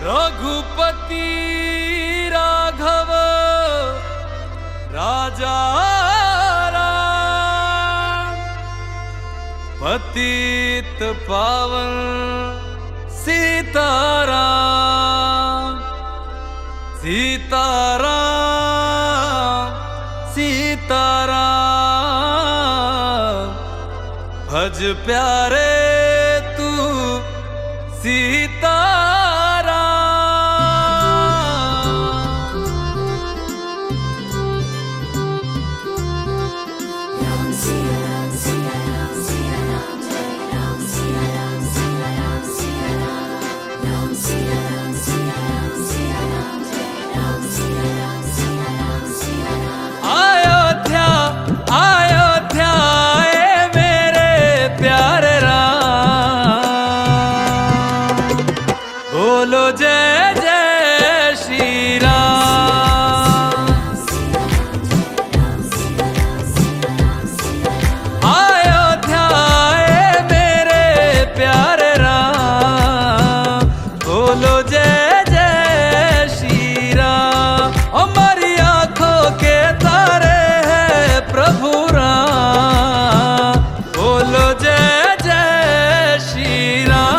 रघुपति राघव राजा राम, पतित पावन सीताराम, सीताराम सीताराम। भज प्यारे तू Sitaram. Ram Siya Ram Siya Ram Siya Ram Jai Ram Siya Ram Siya Ram Siya Ram Ram Siya Ram Siya Ram Siya Ram Jai Ram Siya Ram Siya Ram Siya Ram। Ayodhya Ayodhya ए मेरे प्यारे राम, बोलो जय जय श्री राम। अयोध्या ए मेरे प्यारे राम, बोलो जय जय श्री राम। हमारी आंखों के तारे हैं प्रभु राम, बोलो जय जय श्री राम।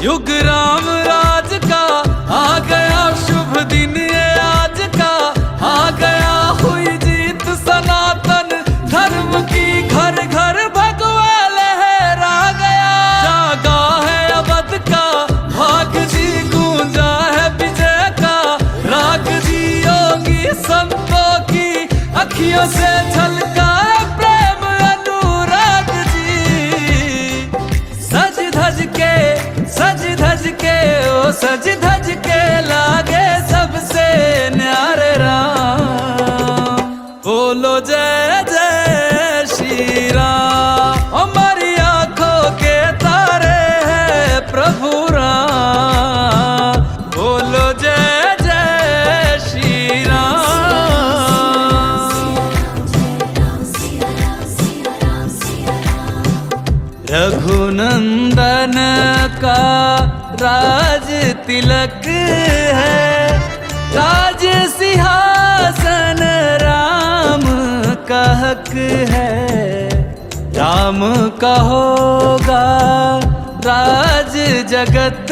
युग राम राज का आ गया शुभ दिन ये आज का, आ गया हुई जीत सनातन धर्म की, घर घर भगवा लहरा गया। जागा है अवध का भाग जी, गूंजा है विजय का राग जी। योगी संतों की अखियों से झलका है प्रेम अनुराग जी। सज धज के ओ सज धज के लागे सबसे न्यारे राम, बोलो जय जय श्री राम। हमारी आंखों के तारे हैं प्रभु राम, बोलो जय जय श्री राम। रघुनंदन का राज तिलक है, राज सिंहासन राम का हक है। राम का होगा राज जगत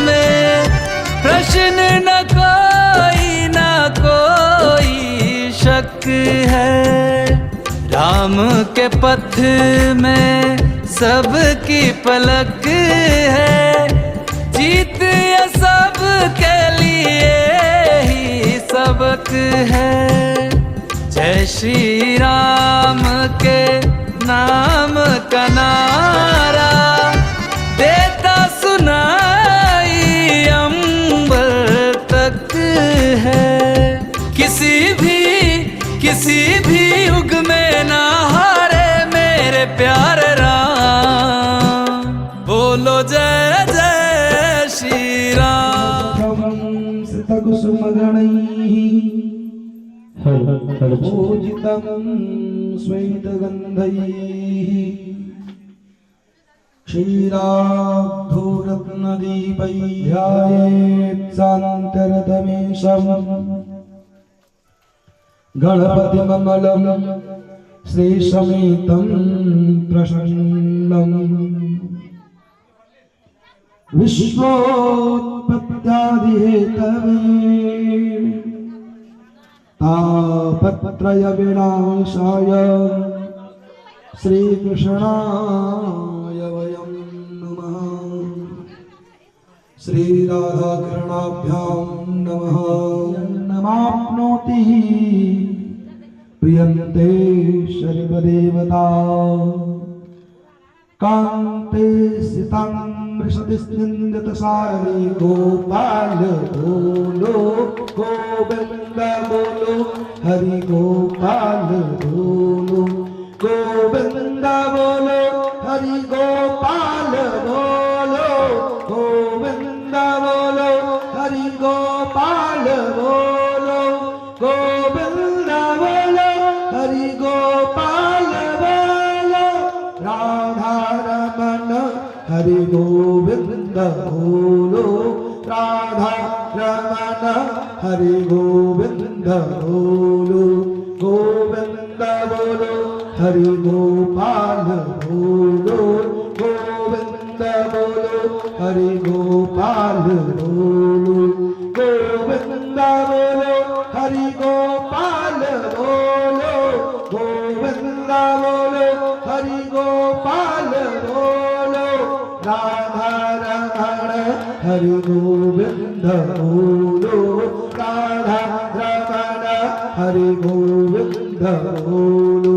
में, प्रश्न न कोई शक है। राम के पथ में सबकी पलक है, जीत ये सब के लिए ही सबक है। जय श्री राम के नाम का नारा देता सुनाई अंबर तक है। किसी भी युग में ना हारे मेरे प्यारे राम, बोलो जय जय श्री राम। पूजितं श्वेतगन्धैः क्षीराब्धोरत्नदीपैः ध्यायेत् शान्तरतमीशम्। गणपतिमङ्गलं श्रीसमेतं प्रसन्नं, विश्वोत्पत्त्यादिहेतवे तापत्रय विनाशाय श्रीकृष्णाय वयं नमः। श्रीराधाकृष्णाभ्यां नमः। नमाप्नोति प्रियन्ते शर्वदेवता, कान्ते सितां मृषतिस्निन्दतसारी। गोपाल बोलो गोविंद बोलो, हरि गोपाल बोलो गोविंद बोलो, हरि गोपाल बोलो गोविंद बोलो, हरि गोपाल बोलो हरि गोविंद बोलो राधा रमण हरि गोविंद बोलो गोविंद बोलो हरि गोपाल बोलो गोविंद बोलो हरि गोपाल बोलो गोविंद बोलो हरि गोपाल बोलो गोविंद बोलो हरि गोपाल बोलो राधा रमण हरि गोविंद बोलो राधा रमण हरि गोविंद बोलो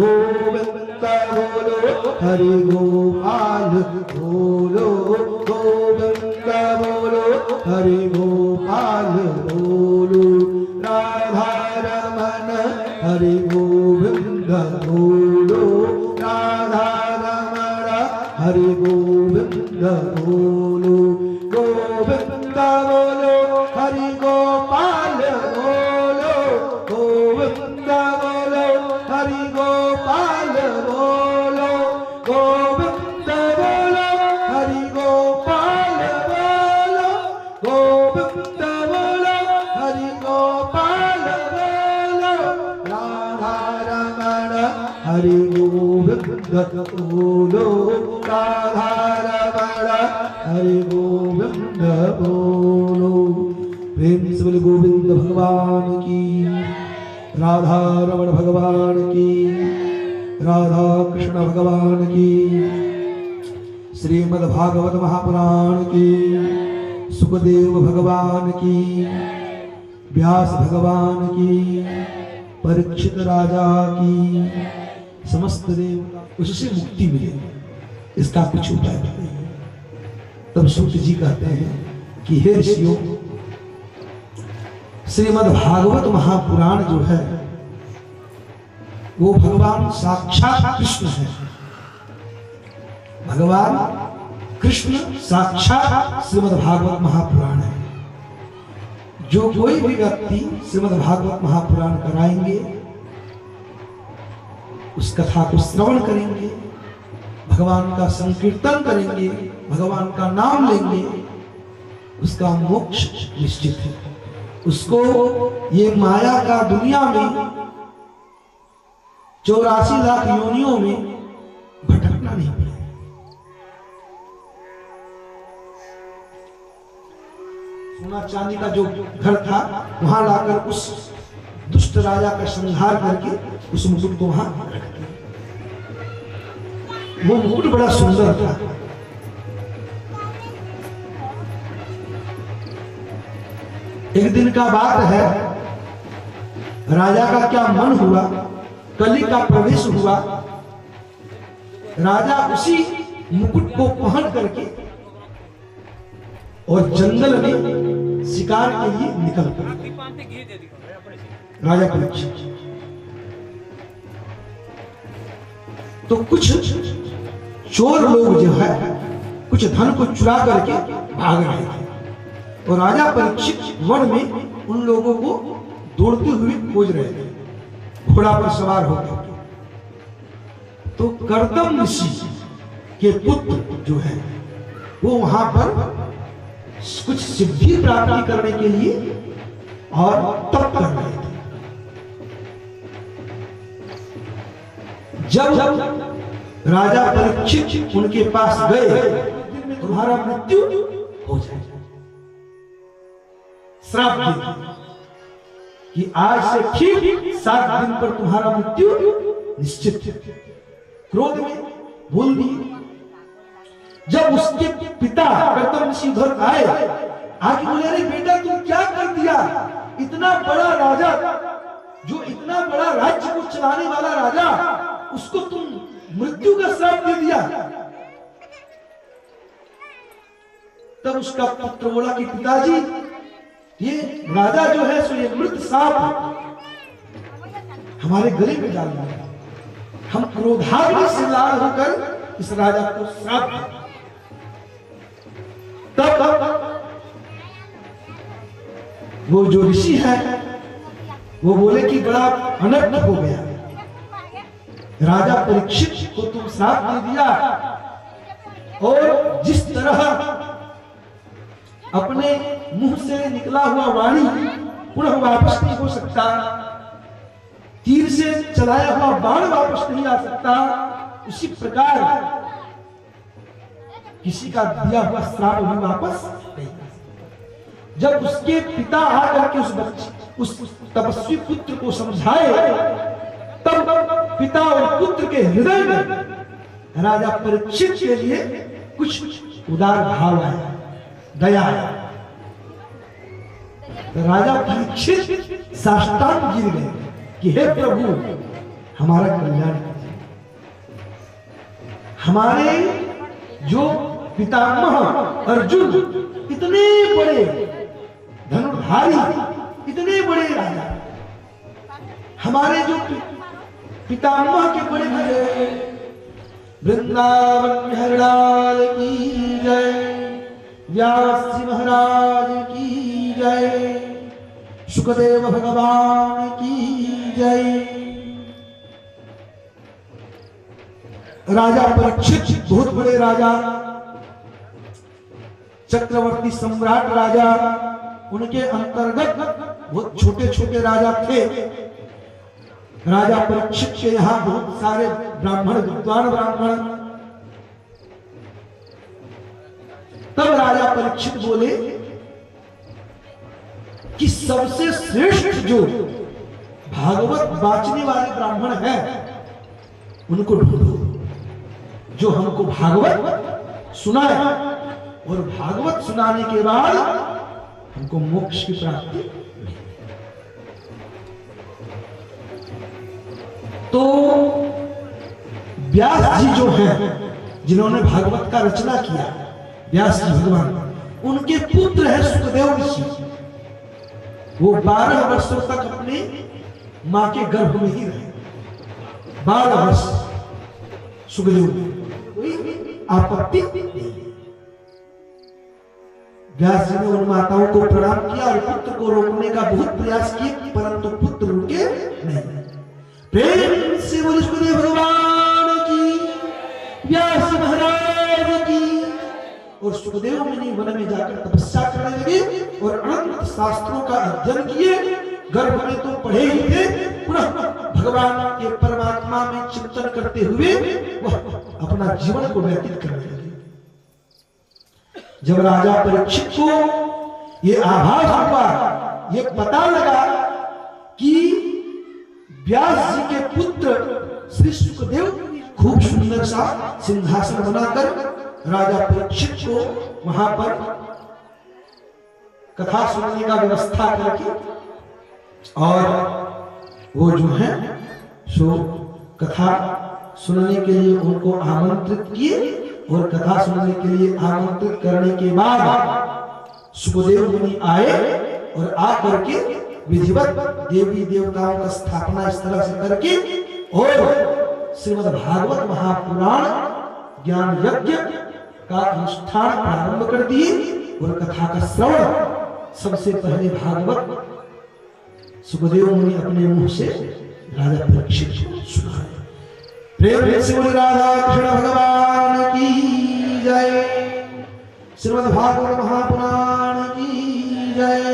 गोविंद बोलो हरि गोपाल बोलो गोविंद बोलो हरि गोपाल बोलो राधा रमण हरि गोविंद बोलो राधा रमण हरि गोविंद बोलो गोविंद बोलो हरि गोपाल बोलो गोविंद बोलो हरि गोपाल बोलो गोविंद बोलो हरि गोपाल बोलो गोविंद बोलो हरि गोपाल बोलो राधा रमण हरि गोविंद बोलो राधा रमण हरि गोविंद बोलो। प्रेम से बोले गोविंद भगवान की, राधा रमण भगवान की, राधा कृष्ण भगवान की, श्रीमद् भागवत महापुराण की, सुखदेव भगवान की, व्यास भगवान की, परीक्षित राजा की, समस्त देवता उससे मुक्ति मिले, इसका कुछ उपाय बताइए। तब सूत जी कहते हैं कि हे ऋषियों, श्रीमद् भागवत महापुराण जो है वो भगवान साक्षात कृष्ण है। भगवान कृष्ण साक्षात श्रीमद् भागवत महापुराण है। जो कोई भी व्यक्ति श्रीमद् भागवत महापुराण कराएंगे, उस कथा को श्रवण करेंगे, भगवान का संकीर्तन करेंगे, भगवान का नाम लेंगे, उसका मोक्ष निश्चित है। उसको ये माया का दुनिया में 84 लाख योनियों में भटकना नहीं पड़ेगा। सोना चांदी का जो घर था वहां लाकर उस दुष्ट राजा का संहार करके उस मुकुट को वहां रख दिया। वो मुकुट बड़ा सुंदर था। एक दिन का बात है, राजा का क्या मन हुआ, कली का प्रवेश हुआ। राजा उसी मुकुट को पहन करके और जंगल में शिकार के लिए निकल पड़े। राजा परीक्षित तो कुछ चोर लोग जो है कुछ धन को चुरा करके भाग रहे थे और राजा परीक्षित वन में उन लोगों को दौड़ते हुए खोज रहे थे, घोड़ा पर सवार होकर। तो कर्दम ऋषि के पुत्र जो है वो वहां पर कुछ सिद्धि प्राप्ति करने के लिए और तप कर रहे थे। जब राजा परीक्षित उनके पास गए, तुम्हारा मृत्यु हो जाएगा, श्राप दे कि आज से ठीक 7 दिन पर तुम्हारा मृत्यु निश्चित है। क्रोध में बोल दिए। जब उसके पिता कर्दम ऋषि उधर आए, आगे बोले, अरे बेटा तुम क्या कर दिया? इतना बड़ा राजा, जो इतना बड़ा राज्य को चलाने वाला राजा, उसको तुम मृत्यु का श्राप दे दिया। तब उसका पुत्र बोला कि पिताजी, ये राजा जो है सो ये मृत सांप हमारे गले में डाल दिया। हम क्रोधाग्नि से लाल होकर इस राजा को श्राप दें। तब वो जो ऋषि है वो बोले कि बड़ा अनर्थ हो गया, राजा परीक्षित को तुम श्राप दे दिया और जिस तरह अपने मुंह से निकला हुआ वाणी पुनः वापस नहीं हो सकता, तीर से चलाया हुआ बाण वापस नहीं आ सकता, उसी प्रकार किसी का दिया हुआ श्राप भी वापस नहीं आ सकता। जब उसके पिता आकर के उस तपस्वी पुत्र को समझाए, तब पिता और पुत्र के हृदय में राजा परीक्षित के लिए कुछ उदार भाव आया, दया आया। तो राजा परीक्षित साष्टांग गिर गए कि हे प्रभु, हमारा कल्याण कीजिए। हमारे जो पितामह अर्जुन इतने बड़े धनुर्धारी, इतने बड़े राजा, हमारे जो पितामह के बड़े भाई, वृंदावन बिहारी लाल की जय, व्यास जी महाराज की जय, सुखदेव भगवान की जय। राजा परीक्षित बहुत बड़े राजा, चक्रवर्ती सम्राट राजा, उनके अंतर्गत बहुत छोटे छोटे राजा थे। राजा परीक्षित के यहाँ बहुत सारे ब्राह्मण, विद्वान ब्राह्मण। तब राजा परीक्षित बोले कि सबसे श्रेष्ठ जो भागवत वाचने वाले ब्राह्मण हैं, उनको ढूंढो, जो हमको भागवत सुनाए, और भागवत सुनाने के बाद हमको मोक्ष की प्राप्ति मिले। तो व्यास जी जो हैं, जिन्होंने भागवत का रचना किया, व्यास जी भगवान, उनके पुत्र है सुखदेव ऋषि। वो 12 वर्षों तक अपने मां के गर्भ में ही रहे, 12 वर्ष सुखदेव, कोई आपत्ति नहीं। व्यास जी ने उन माताओं को प्रणाम किया और पुत्र को रोकने का बहुत प्रयास किए, परंतु पुत्र रुके नहीं। प्रेम से बोले सुखदेव भगवान की, व्यास महाराज की। और सुखदेव मुनि वन में जाकर तपस्या करने लगे और अनंत शास्त्रों का अध्ययन किए। गर्भ में तो पढ़े ही थे, पुनः भगवान के परमात्मा में चिंतन करते हुए वह अपना जीवन को व्यतीत करने लगे। जब राजा परीक्षित को ये आभास हुआ, ये पता लगा कि व्यास जी के पुत्र श्री सुखदेव खूब सुंदर सा सिंहासन बनाकर राजा परीक्षित को वहां पर कथा सुनने का व्यवस्था करके, और वो जो है सो कथा सुनने के लिए उनको आमंत्रित किए। और कथा सुनने के लिए आमंत्रित करने के बाद सुखदेव मुनि आए और आकर के विधिवत देवी देवताओं का स्थापना इस तरह से करके और श्रीमद् भागवत महापुराण ज्ञान यज्ञ का अनुष्ठान प्रारंभ कर दिए। और कथा का श्रवण सबसे पहले भागवत सुखदेव मुनि अपने मुंह से राजा परीक्षित को सुनाए। प्रेम से बोले राधा कृष्ण भगवान की जय, श्रीमद् भागवत महापुराण की जय।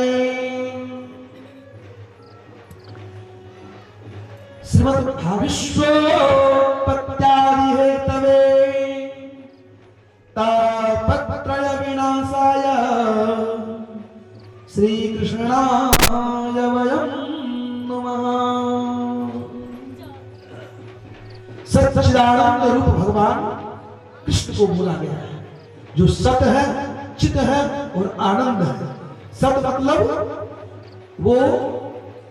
श्रीमद् भाविश्वोत्पत्त्यादि हेतवे तापत्रय विनाशाय श्री कृष्णाय वयं नमः। सच्चिदानंद रूप भगवान कृष्ण को बोला गया है, जो सत है, चित है और आनंद है। सत मतलब वो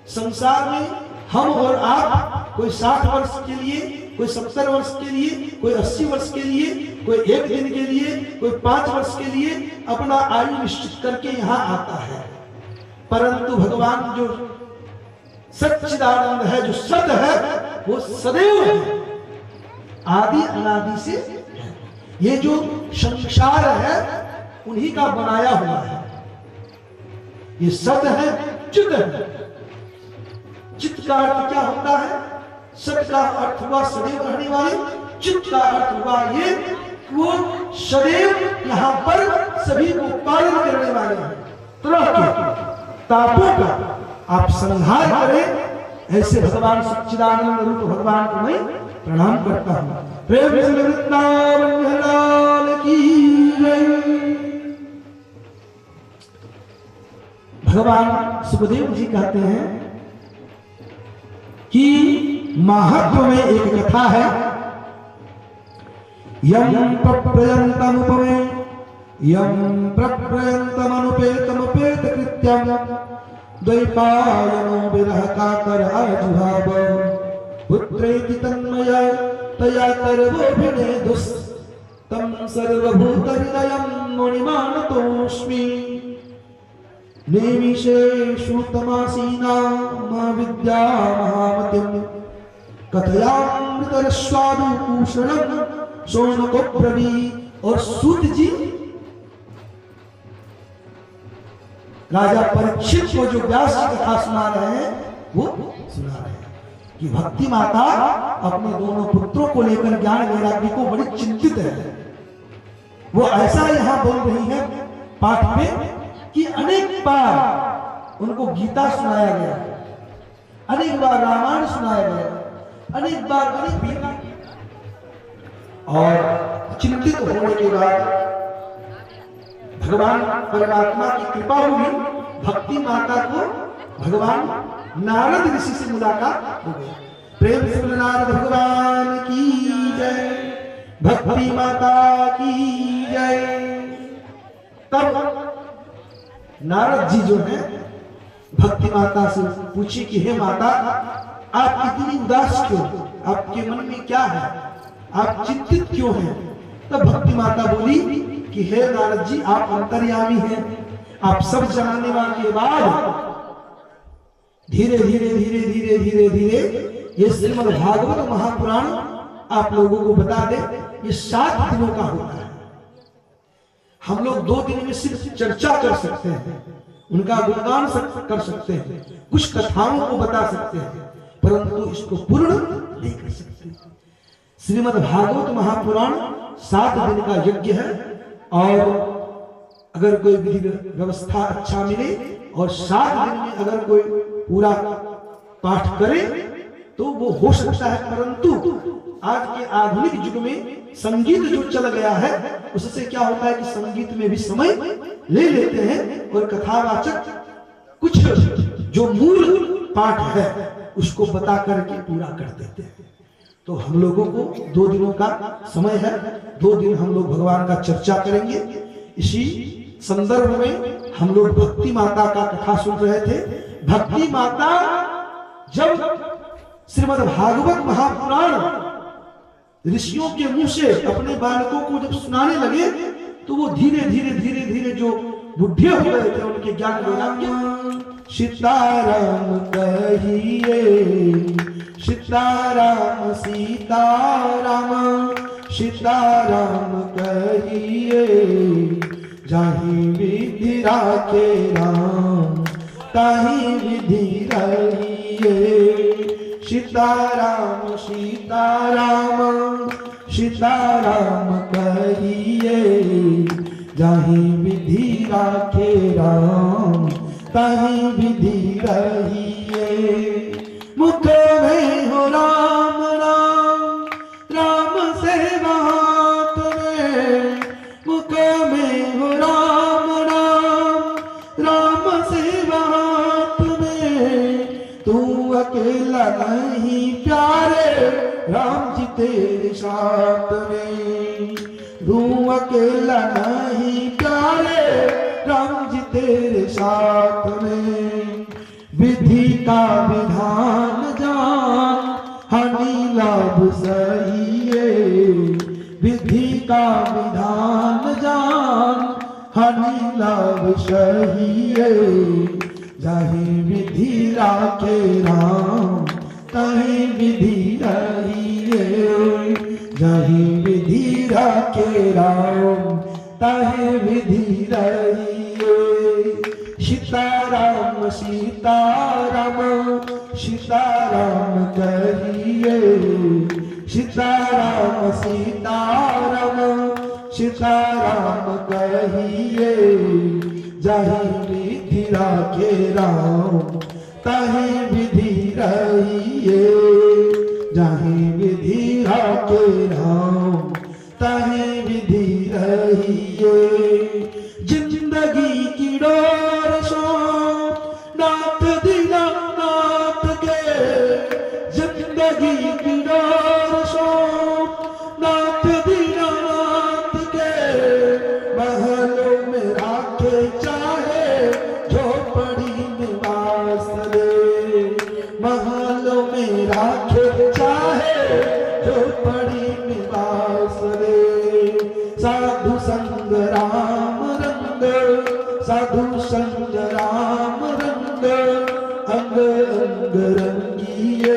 संसार में हम और आप, कोई 60 वर्ष के लिए, कोई 70 वर्ष के लिए, कोई 80 वर्ष के लिए, कोई 1 दिन के लिए, कोई 5 वर्ष के लिए अपना आयु निश्चित करके यहाँ आता है। परंतु भगवान जो सच्चिदानंद है, जो सत है, वो सदैव है, आदि अनादि से है। ये जो संसार है उन्हीं का बनाया हुआ है। ये सत है, चित है। चित का अर्थ क्या होता है? सत का अर्थ हुआ सदैव रहने वाले, चित का अर्थ हुआ ये वो सदैव यहाँ पर सभी को पालन करने वाले हैं। तरह के तापों का आप संहार करें, ऐसे भगवान सच्चिदानंद रूप भगवान को मैं प्रणाम करता हूँ। प्रेम से वृंदावन लाल की जय। भगवान सुखदेव जी कहते हैं कि महात्म में एक कथा है। यम प्रप्रयन्तमुपमे यम प्रप्रयन्तमनुपेतमुपेत कृत्यम द्वैपायनो विरह कातर आजुहाव पुत्रेति तन्मय तया तरवोभिनेदुस् तं सर्वभूतहृदयं मुनिमानतोऽस्मि नेमिषेषु तमासीना मा विद्या महामतिं कथयामृतरस्वादु पूषणं शौनको ब्रवीत्। और सूत जी राजा परीक्षित को जो व्यास की कथा सुना रहे हैं वो सुना रहे हैं कि भक्ति माता अपने दोनों पुत्रों को लेकर ज्ञान वैराग्य को बड़ी चिंतित है। वो ऐसा यहाँ बोल रही है पाठ में कि अनेक बार उनको गीता सुनाया गया, अनेक बार रामायण सुनाया गया, अनेक बार अनेक और चिंतित होने के बाद भगवान परमात्मा की कृपा हुई, भक्ति माता को भगवान नारद ऋषि से मुलाकात हो गई। प्रेम से नारद भगवान की जय, भक्ति माता की जय। तब नारद जी जो है भक्ति माता से पूछी कि हे माता, आप इतनी उदास क्यों, आपके मन में क्या है, आप चिंतित क्यों हैं? तब भक्ति माता बोली कि हे नारद जी, आप अंतर्यामी हैं, आप सब जानने वाले के बाद धीरे धीरे धीरे धीरे धीरे धीरे ये श्रीमद् भागवत महापुराण आप लोगों को बता दे, ये 7 दिनों का होता है। हम लोग 2 दिन में सिर्फ चर्चा कर सकते हैं, उनका गुणगान कर सकते हैं, कुछ कथाओं को बता सकते हैं, परंतु इसको पूर्ण नहीं कर सकते। श्रीमद् भागवत महापुराण 7 दिन का यज्ञ है और अगर कोई विधि व्यवस्था अच्छा मिले और 7 दिन में अगर कोई पूरा पाठ करे तो वो हो सकता है। परंतु आज के आधुनिक युग में संगीत जो चल गया है उससे क्या होता है कि संगीत में भी समय ले लेते हैं और कथावाचक कुछ जो मूल पाठ है उसको बता करके पूरा कर देते हैं। तो हम लोगों को 2 दिनों का समय है, 2 दिन हम लोग भगवान का चर्चा करेंगे। इसी संदर्भ में हम लोग भक्ति माता का कथा सुन रहे थे। भक्ति माता जब श्रीमद् भागवत महापुराण ऋषियों के मुंह से अपने बालकों को जब सुनाने लगे तो वो धीरे धीरे धीरे धीरे जो बुढ़े हो गए थे उनके ज्ञान वैराग्य सीताराम कहिए, सीताराम सीताराम सीताराम कहिए, जहीं विधि राखे राम तहीं विधि रहिए। सीताराम सीताराम सीताराम कहिए, जहीं विधि राखे राम तहीं विधि रहिए। मुख में हो राम राम राम से बात में, मुख में हो राम राम राम से बात में, तू अकेला नहीं प्यारे राम जी तेरे साथ में, तू अकेला नहीं प्यारे राम जी तेरे साथ में। विधि का विधान जान हानि लाभ सहिए, विधि का विधान जान हानि लाभ सहिए, जहीं विधि राखे राम तहीं विधि रहिए, जहीं विधि राखे राम तहीं विधि रहिए। सीताराम सीताराम सीताराम कहिए, सीताराम सीताराम सीताराम कहिए, जाहि विधि राखे राम ताहि विधि रहिए, जाहि विधि राखे राम ताहि विधि रहिए। जिंदगी की डोर सो नाथ दीनानाथ के, जिंदगी की डोर सो नाथ दीनानाथ के, महलों में राखे चाहे झोपड़ी में वास दे, महलों में राखे चाहे झोपड़ी में वास दे। साधु संग राम रंग, साधु संग राम रंग, अंग अंग रंगिए,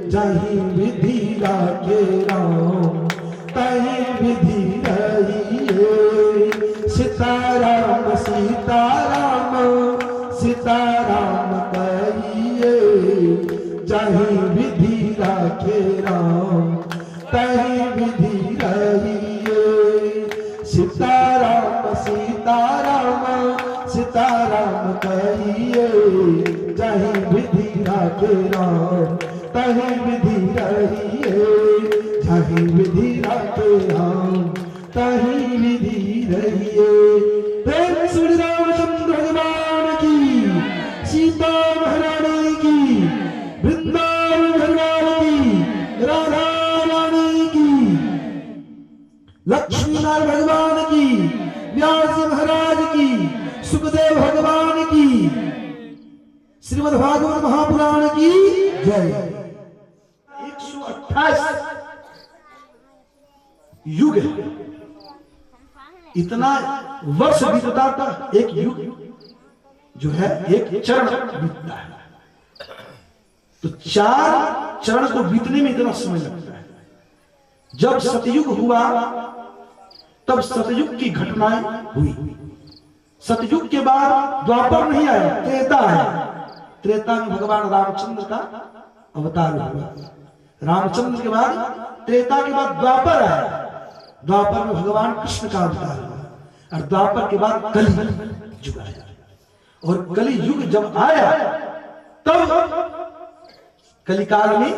जाहि विधि राखे राम ताहि विधि रहिए। सीताराम सीताराम सीताराम कहिए, जाहि विधि राखे राम ताहि विधि रहिए। सीताराम सीताराम सीताराम कहिए, जाहि विधि राखे राम ताहि विधि रहिए, जाहि विधि राखे राम ताहि विधि रहिए। प्रेम श्री रामचंद्र भगवान की, सीता महारानी की, वृंदावन भगवान की, राधा रानी की, लक्ष्मी नारायण भगवान की, व्यास जी महाराज की, सुखदेव भगवान की, श्रीमद् भागवत महापुराण की जय। 128 युग है, इतना वर्ष बीतता था, एक युग जो है एक चरण बीतता है, तो 4 चरण को बीतने में इतना समय लगता है। जब सतयुग हुआ तब सतयुग की घटनाएं हुई। सतयुग के बाद द्वापर नहीं आया, त्रेता आया। त्रेता में भगवान रामचंद्र का अवतार हुआ। रामचंद्र के बाद त्रेता के बाद द्वापर आया। द्वापर में भगवान कृष्ण का अवतार हुआ, और द्वापर के बाद कलि युग आया। और कलि युग जब आया तब कलिकाल में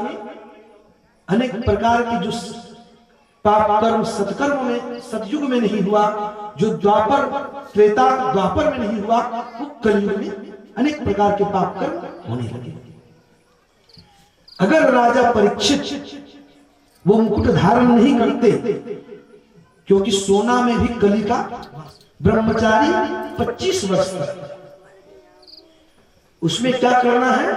अनेक प्रकार की जो पाप कर्म सत्कर्म में सतयुग में नहीं हुआ, जो द्वापर त्रेता द्वापर में नहीं हुआ, वो कलयुग में अनेक प्रकार के पाप कर्म होने लगे। अगर राजा परीक्षित वो मुकुट धारण नहीं करते, क्योंकि सोना में भी कली का ब्रह्मचारी 25 वर्ष तक, उसमें क्या करना है,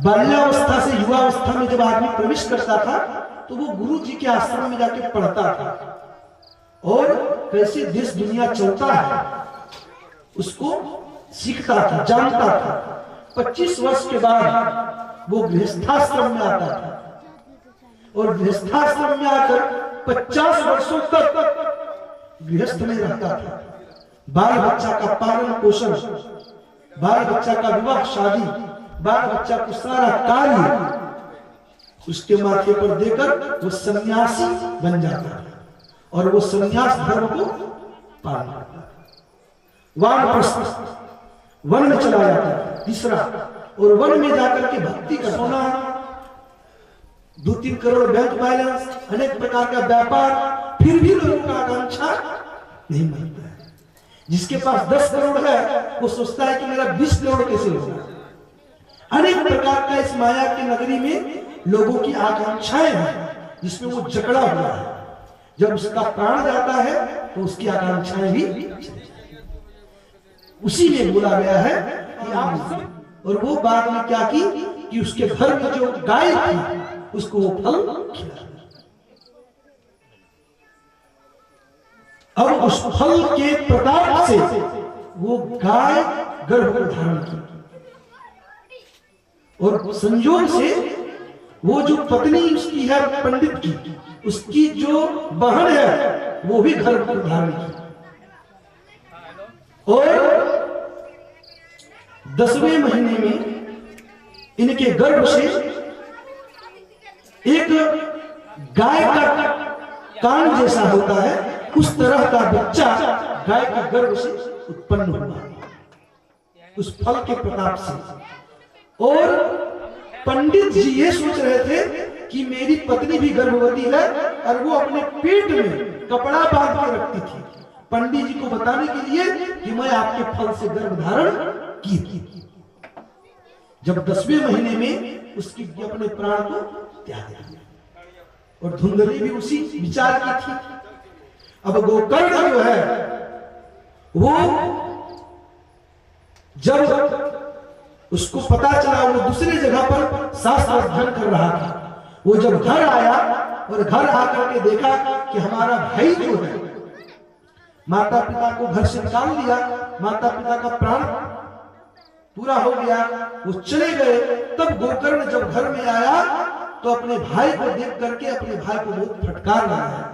बाल्यावस्था से युवावस्था में जब आदमी प्रवेश करता था तो वो गुरु जी के आश्रम में जाके पढ़ता था, और कैसे देश दुनिया चलता है उसको सीखता था, जानता था। 25 वर्ष के बाद वो गृहस्थाश्रम में आता था, और गृहस्थाश्रम में आकर 50 वर्षों तक गृहस्थ में रहता था। बाल बच्चा का पालन पोषण, बाल बच्चा का विवाह शादी, बाल बच्चा को सारा कार्य उसके माथे पर देकर वो सन्यासी बन जाता है, और वो सन्यास धर्म को पालन करता है। वानप्रस्थ वन में चला जाता है, तीसरा, और वन में जाकर के भक्ति का सोना, 2-3 करोड़ बैंक बैलेंस, अनेक प्रकार का व्यापार, फिर भी लोगों का आकांक्षा नहीं बनता है। जिसके पास 10 करोड़ है वो सोचता है कि मेरा 20 करोड़ कैसे होगा। अनेक प्रकार का इस माया की नगरी में लोगों की आकांक्षाएं हैं, जिसमें वो जकड़ा हुआ है। जब उसका प्राण जाता है तो उसकी आकांक्षाएं भी, उसी में बोला गया है कि आप, और वो बाद में क्या की कि उसके घर में जो गाय थी उसको वो फल खिला। अब उस फल के प्रताप से वो गाय गर्भ धारण की, और संयोग से वो जो पत्नी उसकी है पंडित की, उसकी जो बहन है वो भी गर्भ धारण की, और 10वें महीने में इनके गर्भ से एक गाय का कान जैसा होता है, उस तरह का बच्चा गाय के गर्भ से उत्पन्न हुआ, उस फल के प्रताप से। और पंडित जी ये सोच रहे थे कि मेरी पत्नी भी गर्भवती है, और वो अपने पेट में कपड़ा बांध के रखती थी पंडित जी को बताने के लिए कि मैं आपके फल से गर्भ धारण की थी। जब 10वें महीने में उसकी अपने प्राण को त्याग दिया, और धुंधली भी उसी विचार की थी। अब गोकर्ण जो है वो जब उसको पता चला, वो दूसरी जगह पर सांस अध्ययन कर रहा था। वो जब घर आया और घर आकर के देखा कि हमारा भाई जो है माता पिता को घर से निकाल दिया, माता पिता का प्राण पूरा हो गया, वो चले गए। तब गोकर्ण जब घर में आया तो अपने भाई को देख करके अपने भाई को बहुत फटकार रहा है।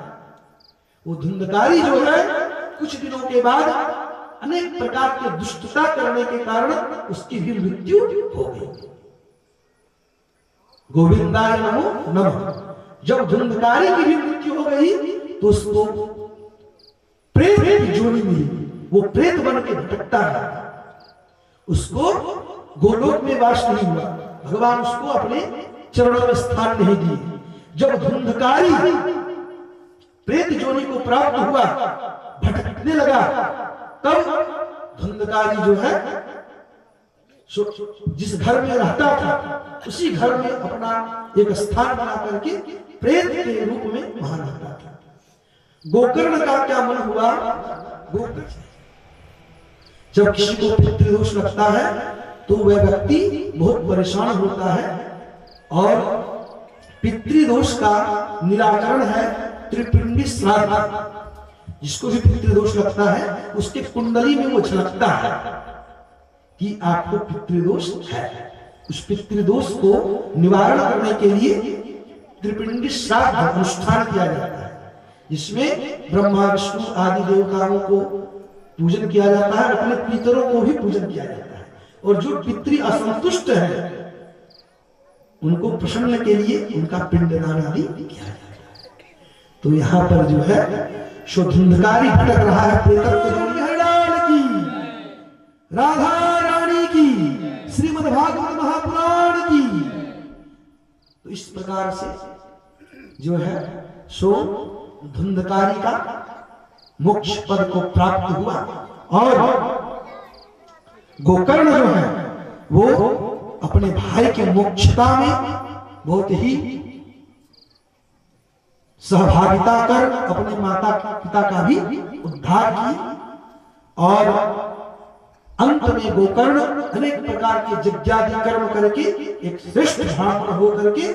वो धुंधकारी जो है कुछ दिनों के बाद अनेक प्रकार के दुष्टता करने के कारण उसकी भी मृत्यु हो गई। गोविंदाय नमो नमः। जब धुंधकारी की भी मृत्यु हो गई तो उसको प्रेत की जोड़ी मिली, वो प्रेत बन के भटकता है, उसको गोलोक में वास नहीं हुआ, भगवान उसको अपने चरणों में स्थान नहीं दिए। जब धुंधकारी प्रेत जोड़ी को प्राप्त हुआ, भटकने लगा, तब धुंधकारी जो है जिस घर में रहता था उसी घर में अपना एक स्थान बना करके प्रेत के रूप में वहां रहता था। गोकर्ण का क्या मन हुआ, जब किसी को पितृदोष लगता है तो वह व्यक्ति बहुत परेशान होता है, और पितृदोष का निराकरण है त्रिपिंडी श्राद्ध। जिसको भी पितृदोष लगता है उसके कुंडली में वो झलकता है कि आपको पितृदोष है। उस पितृदोष को निवारण करने के लिए त्रिपिंडी श्राद्ध अनुष्ठान किया जाता है, जिसमें ब्रह्मा विष्णु आदि देवताओं को पूजन किया जाता है, अपने पितरों को भी पूजन किया जाता है, और जो पितृ असंतुष्ट है उनको प्रसन्न के लिए उनका पिंडदान आदि किया जाता है। तो यहाँ पर जो है धुंधकारी भटक रहा है, की राधा रानी की, श्रीमद् भागवत महापुराण की। तो इस प्रकार से जो है धुंधकारी का मोक्ष पद को प्राप्त हुआ, और गोकर्ण जो है वो अपने भाई के मोक्षता में बहुत ही सहभागिता कर अपने माता पिता का भी उद्धार की, और अंत में गोकर्ण अनेक प्रकार के यज्ञादि कर्म करके एक श्रेष्ठ ब्राह्मण होकर के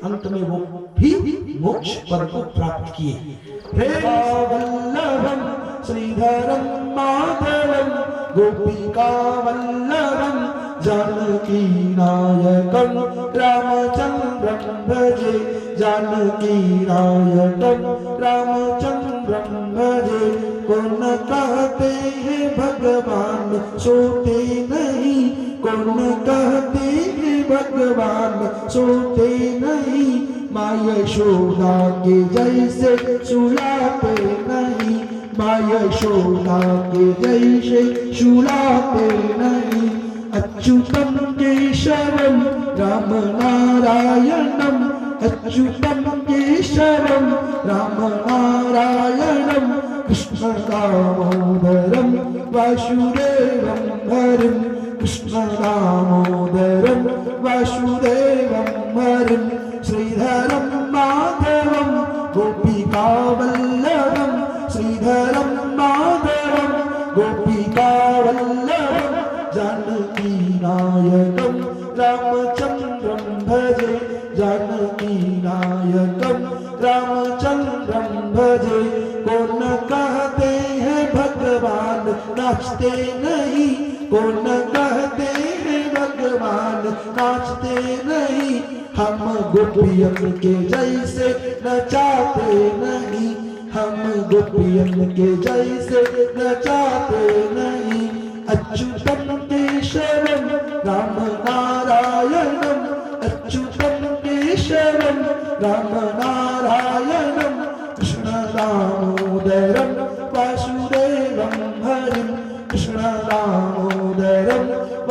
अंत में वो भी मोक्ष पद को प्राप्त किए। हे वल्लभम श्रीधरम माधवम गोपिका वल्लभम जानकी नायकम रामचंद्रम भजे, जानकी नायकम रामचंद्रम भजे। कौन कहते हैं भगवान सोते नहीं, कौन कहते हैं भगवान सोते नहीं, माँ यशोदा के जैसे सुलाते नहीं, माँ यशोदा के जैसे सुलाते नहीं। अच्युतम केशवम राम नारायणम, अच्युतम केशवम राम नारायणम, कृष्ण दामोदरम वासुदेवम हरिम, कृष्ण दामोदरम वासुदेवम हरिम। श्रीधरम माधवम गोपिका वल्लभम, श्रीधरम माधवम गोपिका वल्लभम, जानकी नायकम रामचंद्रम भजे, जानकी नायकम रामचंद्रम भजे। कौन कहते हैं भगवान नाचते नहीं, कौन कहते हैं भगवान नाचते नहीं, हम गोपियन के जैसे नचाते नहीं, हम गोपियन के जैसे नचाते नहीं। अच्युतम केशवम राम नारायणम, अच्युतम केशवम राम नारायणम, कृष्ण दामोदरम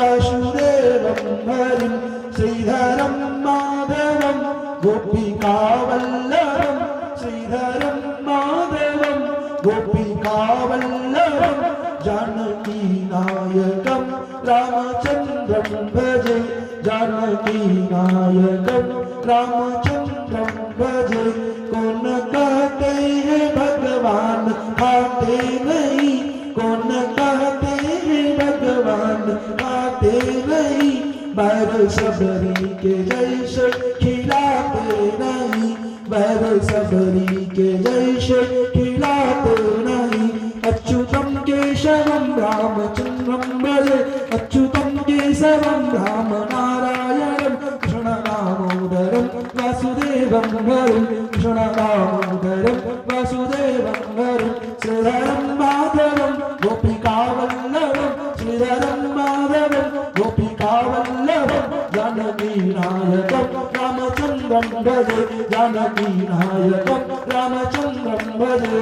वासुदेवं हरिं श्रीधरं माधवं गोपिकावल्लभं श्रीधरं माधवं गोपिकावल्लभं जानकीनायकं रामचन्द्रं भजे जानकीनायकं रामचन्द्रं भजे। कौन कहते हैं भगवान आते नहीं, कौन कहते हैं भगवान आते नहीं, बैर सबरी के जैसे खिलाते नहीं, बैर सबरी के जैसे खिलाते नहीं। अच्युतम केशवम रामचंद्रम भजे अच्युतम केशवम राम नारायणं कृष्ण दामोदरं वासुदेवं हरिं कृष्ण दामोदरं वासुदेवं हरिं श्रीधरं माधवं गोपिकावल्लभं श्रीधरं माधवं गोपिकावल्लभं जानकीनायकं रामचन्द्रं भजे जानकीनायकं रामचन्द्रं भजे।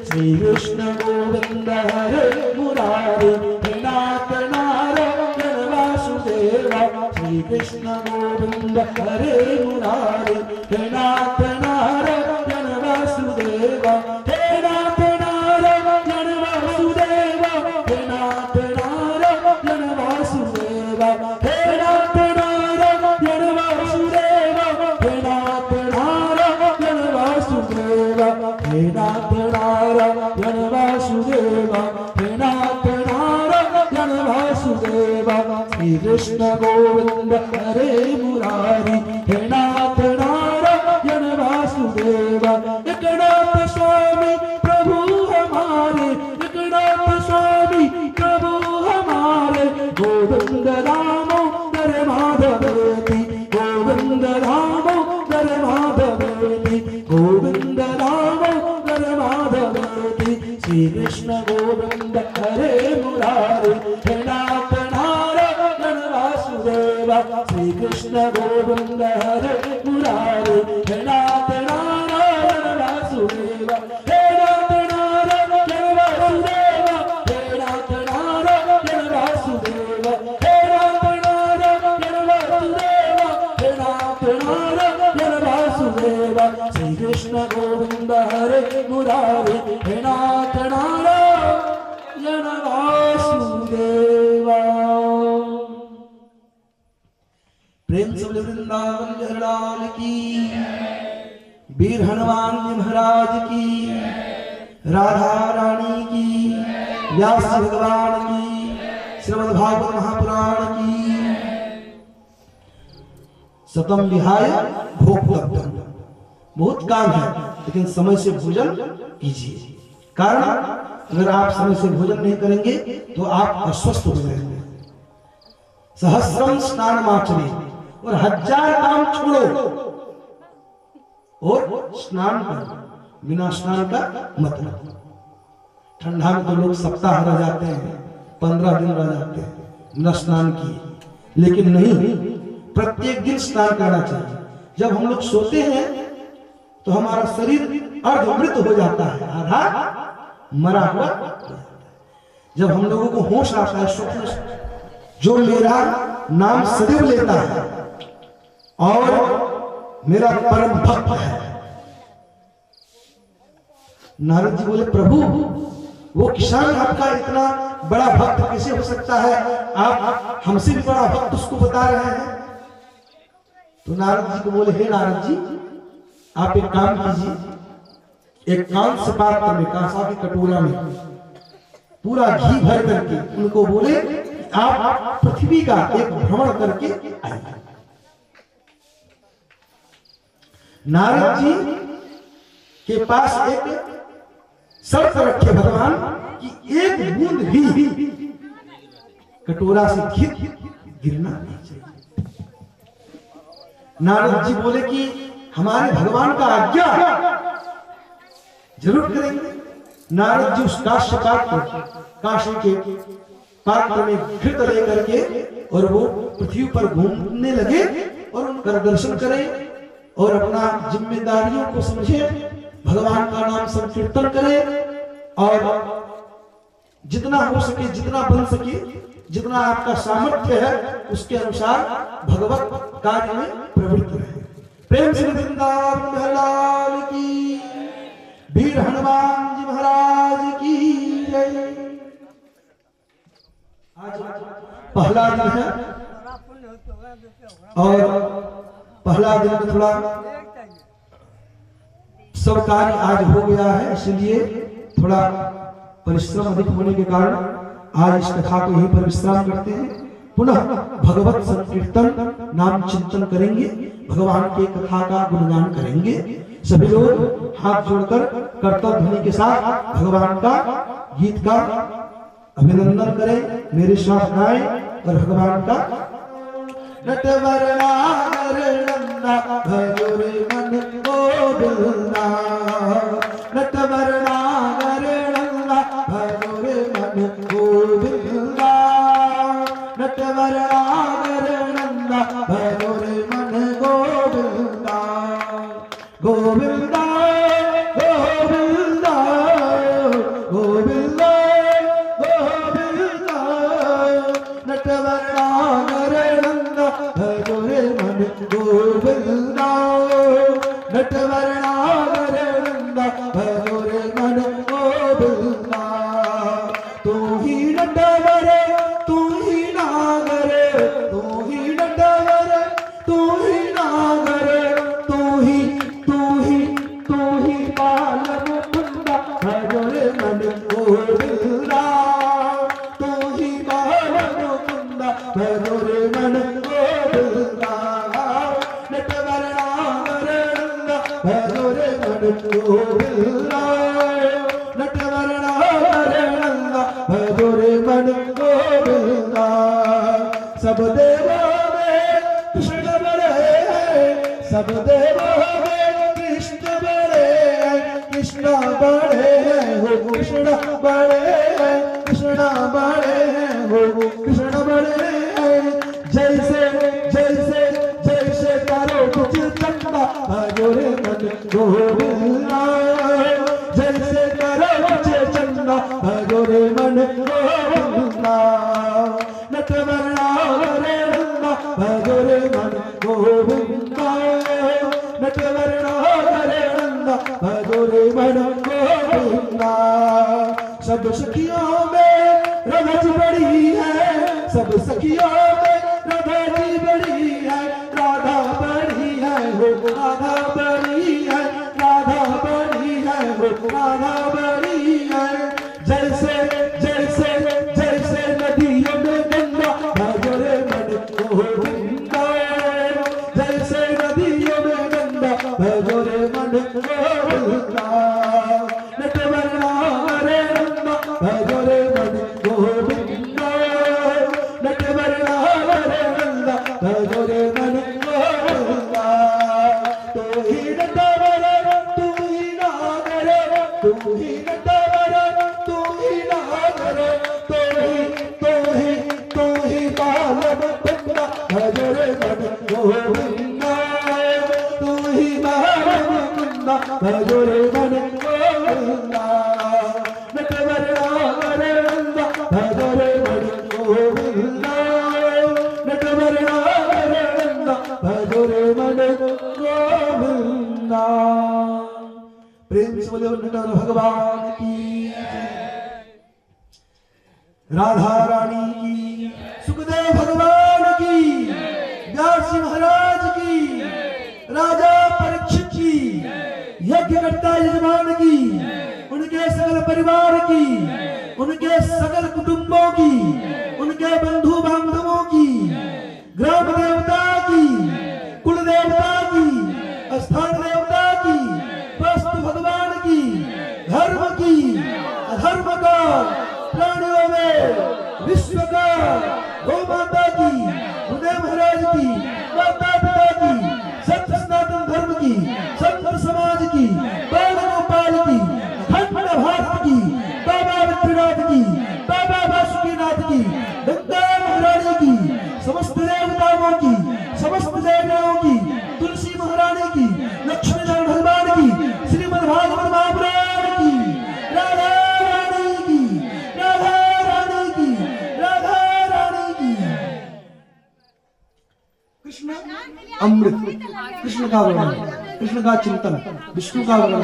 श्रीकृष्ण गोविंद हरे मुरारे हे नाथ नारायण वासुदेवा श्रीकृष्ण गोविंद हरे मुरारे हे नाथ नारायण वासुदेवा हे नाथ नारायण वासुदेवा हे नाथ नारायण वासुदेवा हे नाथ नारायण वासुदेवा हे नाथ नारायण वासुदेवा हे नाथ नारायण वासुदेवा हे नाथ नारायण वासुदेवा। श्रीकृष्ण गोविंद हरे मुरारी हे नाथ नारायण वासुदेवा। एकनाथ स्वामी प्रभु हमारे एकनाथ स्वामी प्रभु हमारे गोविंद दामोदर माधवेति गोविंद दामोदर माधवेति गोविंद दामोदर माधवेति। श्रीकृष्ण गोविंद हरे मुरारे हे नाथ नारायण वासुदेवा श्रीकृष्ण गोविंद हरे मुरारे हे नाथ नारायण वासुदेवा हे नाथ नारायण वासुदेवा हे नाथ नारायण वासुदेवा हे नाथ नारायण वासुदेवा हे नाथ नारायण वासुदेवा। श्रीकृष्ण गोविंद हरे मुरारे हे नाथ नारायण वासुदेवा। प्रेम से बोले वृंदावन जहलाल की, वीर हनुमान जी महाराज की, राधा रानी की, व्यास भगवान की, श्रीमद् भागवत महापुराण की। सतम विहाय भोक्तव्यम, बहुत काम है लेकिन समय से भोजन कीजिए। कारण अगर आप समय से भोजन नहीं करेंगे तो आप अस्वस्थ हो जाएंगे। सहस्रम स्नान माचने, और 1000 काम छोड़ो और स्नान करो। बिना स्नान का मतलब, ठंडा में तो लोग सप्ताह रह जाते हैं, 15 दिन रह जाते हैं बिना स्नान किए, लेकिन नहीं, प्रत्येक दिन स्नान करना चाहिए। जब हम लोग सोते हैं तो हमारा शरीर अर्धमृत हो जाता है, आधा मरा हुआ। जब हम लोगों को होश आता है स्वप्न, जो मेरा नाम सदैव लेता है और मेरा परम भक्त है। नारद जी बोले प्रभु वो किसान आपका इतना बड़ा भक्त कैसे हो सकता है, आप हमसे भी बड़ा भक्त उसको बता रहे हैं। तो नारद जी को बोले हे नारद जी, आप एक काम कीजिए, एक कांस्य से पात्र में, कांसा की कटोरा में पूरा घी भर करके उनको बोले आप पृथ्वी का एक भ्रमण करके आइए। नारद जी के पास एक शर्त रखे भगवान कि एक बूंद भी कटोरा से गिरना नहीं चाहिए। नारद जी बोले कि हमारे भगवान का आज्ञा जरूर करेंगे। नारद जी उस काश्य पात्र, काशी के पात्र में घृत लेकर के और वो पृथ्वी पर घूमने लगे और उनका दर्शन करें और अपना जिम्मेदारियों को समझे, भगवान का नाम संकीर्तन करें और जितना हो सके, जितना बन सके जितना आपका सामर्थ्य है उसके अनुसार भगवत कार्य में प्रवृत्त रहे। प्रेम से वृंदावन बिहारी की, वीर हनुमान जी महाराज की जय। आज पहला दिन है और पहला दिन में थोड़ा सब कार्य आज हो गया है, इसलिए थोड़ा परिश्रम अधिक होने के कारण आज इस कथा को यहीं पर विश्राम करते हैं। पुनः भगवत संकीर्तन नाम चिंतन करेंगे, भगवान के कथा का गुणगान करेंगे। सभी लोग हाथ जोड़कर कर्तव्य ध्वनि के साथ भगवान का गीत का अभिनंदन करें, मेरे साथ गाएं और भगवान का नटवर नागर नंदा भजोरे मन गोविंदा, नटवर नागर नंदा भजोरे मन गोविंदा, नटवर नागर नंदा भजोरे मन गोविंदा, गोविंदा गोविंदा गोविंदा गोविंदा, नटवर नागर नंदा भजोरे मन गोविंदा, नटवर नागर नंदा भजोरे मन गोविंदा। तू ही नटवर तू ही नागर, तू ही नटवर तू ही नागर, तू ही बाल मुकुंदा भजोरे मन गोविंदा, तू ही बाल मुकुंदा भजोरे मन गोविंदा, नटवर नागर नंदा भजोरे मन गोविंदा, नटवर नागर नंदा भजोरे मन गोविंदा। सब देवों में कृष्ण बड़े हैं, सब देवों में कृष्ण बड़े हैं, कृष्ण बड़े हैं हो कृष्ण बड़े हैं, कृष्ण बड़े हैं हो कृष्ण बड़े हैं। जैसे जैसे जैसे करो कुछ चंदा भजोरे मन गोविंदा, जैसे करो कुछ चंदा भजोरे मन गोविंदा, नटवर नागर नंदा भजोरे मन गोविंदा, नटवर नागर नंदा भजोरे मन गोविंदा। सब सखियों में राधा जी बड़ी है, सब सखियों में राधा जी बड़ी है, राधा बड़ी है हो राधा बड़ी है, राधा बड़ी है हो राधा बड़ी है। जैसे जैसे जैसे नदियों में गंगा भजोरे मन गोविंदा, जैसे नदियों में गंगा भजोरे मन गोविंदा, नटवर नागर नंदा भजोरे मन गोविंदा, नटवर नागर नंदा भजोरे मन गोविंदा। तू ही नटवर तू ही नागर, तू ही नटवर तू ही नागर, तू ही बाल मुकुंदा भजोरे मन गोविंदा, तू ही बाल मुकुंदा भजोरे मन गोविंदा, नटवर नागर नंदा भजोरे मन गोविंदा, नटवर नागर नंदा भजोरे मन गोविंदा। प्रेम से बोले नटवर भगवान की जय, राधा रानी की, सुखदेव भगवान की, व्यास जी महाराज की, राजा परीक्षित की, यज्ञकर्ता यजमान की, उनके सकल परिवार की, उनके सकल कुटुंबों की, उनके बंधु बांधवों की, ग्राम देवता की, कुल देवता की, स्थान देवता की, वस्तु भगवान की, धर्म की, अधर्म का, प्राणियों में विश्व का, गौ माता की, गुरुदेव महाराज की, माता पिता की, सत्य सनातन धर्म की, संत समाज की, बाल गोपाल की, अखंड भारत की, बाबा विद्यानाथ की, बाबा वासुकीनाथ की, गंगा महारानी की, समस्त देवताओं की, समस्त देवताओं की, तुलसी महारानी की, लक्ष्मी नारायण भगवान की, श्रीमद् भागवत महापुराण की, राधा रानी की, राधा रानी की, राधा कृष्ण अमृत, कृष्ण का वर्णन, कृष्ण का चिंतन, विष्णु का वर्णन।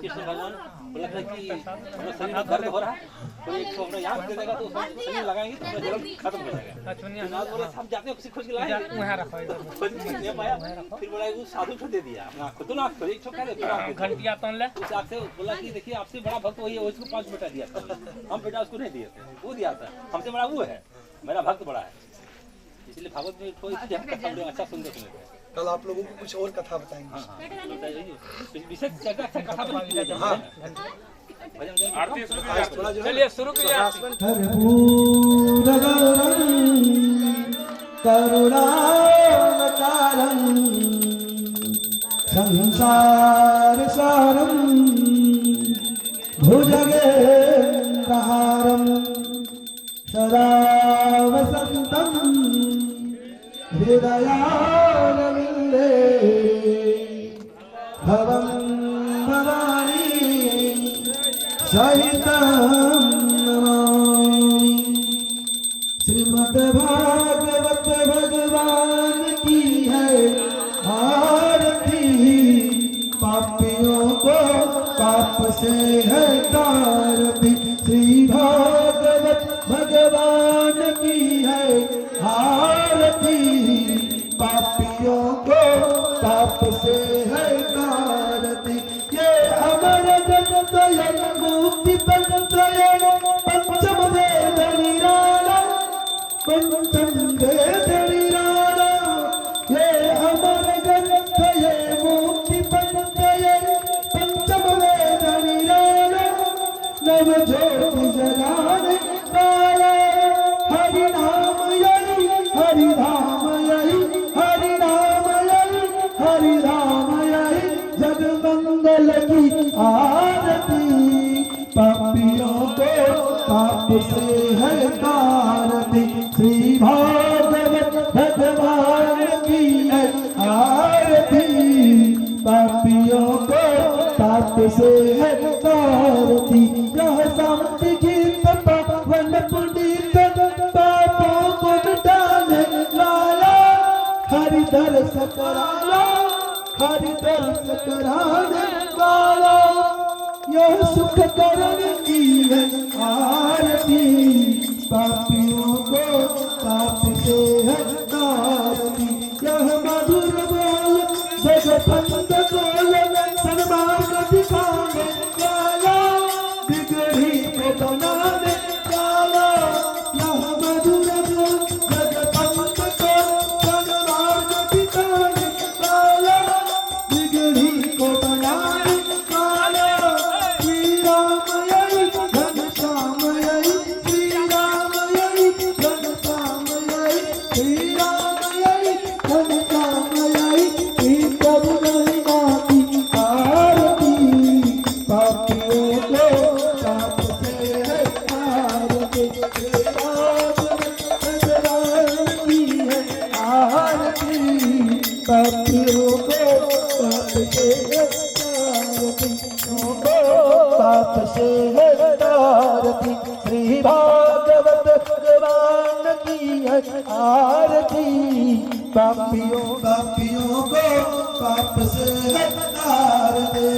कृष्ण भगवान बोला था कि हमारा शरीर में दर्द हो रहा है तो एक तो हमें याद दे देगा तो उसमें शरीर लगाएंगे तो हमारा जलन खत्म हो जाएगा। नाथ बोले हम जाते हैं किसी खोज के लाएंगे वहां रखो खोज नहीं पाया फिर बोला वो साधु को दे दिया अपना खुद ना खोज एक छोटा दे घंटिया तोड़ ले उस आग से बोला कि देखिए आपसे बड़ा भक्त वही है उसको 5 बेटा दिया था हम बेटा उसको नहीं दिए थे वो दिया था हमसे बड़ा वो है मेरा भक्त बड़ा है इसलिए भागवत में कोई हम लोग अच्छा सुनते सुनते कल आप लोगों को कुछ और कथा बताएंगे। विशेष जगह से कथा बताइए। हाँ आरती चलिए शुरू करिए। करुणावतारं संसार सारं भुजगेन्द्रहारं सदा वसन्तं हृदयारविन्दे भवं भवानी सहितं नमामि। श्रीमद्भागवत भगवान की है आरती, पापियों को पाप से है तारती। श्री भागवत भगवान की है आरती, पापियों को पाप से है तारती। ये अमर जगत मुक्ति पंचम वेद निराला, पंचम वेद निराला। ये अमर जगत मुक्ति पंचम वेद निराला, नव ज्योति जगाने वाला। हरि नाम यही हरि धाम यही हरि नाम यही हरि धाम यही जग मंगल की आरती। पापियों को पाप से है तारती। श्री भागवत भगवान की है आरती, पापियों को पाप से है तारती। यह शांति गीत पावन पुनीत, पापों को मिटाने वाला। हरि दर्श कराला हरि दर्श कराने वाला। यह सुख करण की है आरती, पापियों को पाप से है तारती। यह मधुर बोल जगपंत बोल, सन्मार्ग दिखाने वाला, बिगड़ी को बनाने वाला। यह मधुर बोल जगपंत को सन्मार्ग दिखाने वाला, बिगड़ी को बनाने वाला। श्री राम यही घनश्याम यही श्री राम यही घनश्याम यही श्री राम यही घनश्याम यही। श्री प्रभु महिमा की आरती, पापियों को पाप से है आरती। श्री भगवान की है आरती, पापियों को पाप से है तारती। पाप से है तारती। श्री भागवत भगवान की है आरती, पापियों को पाप से है तारती।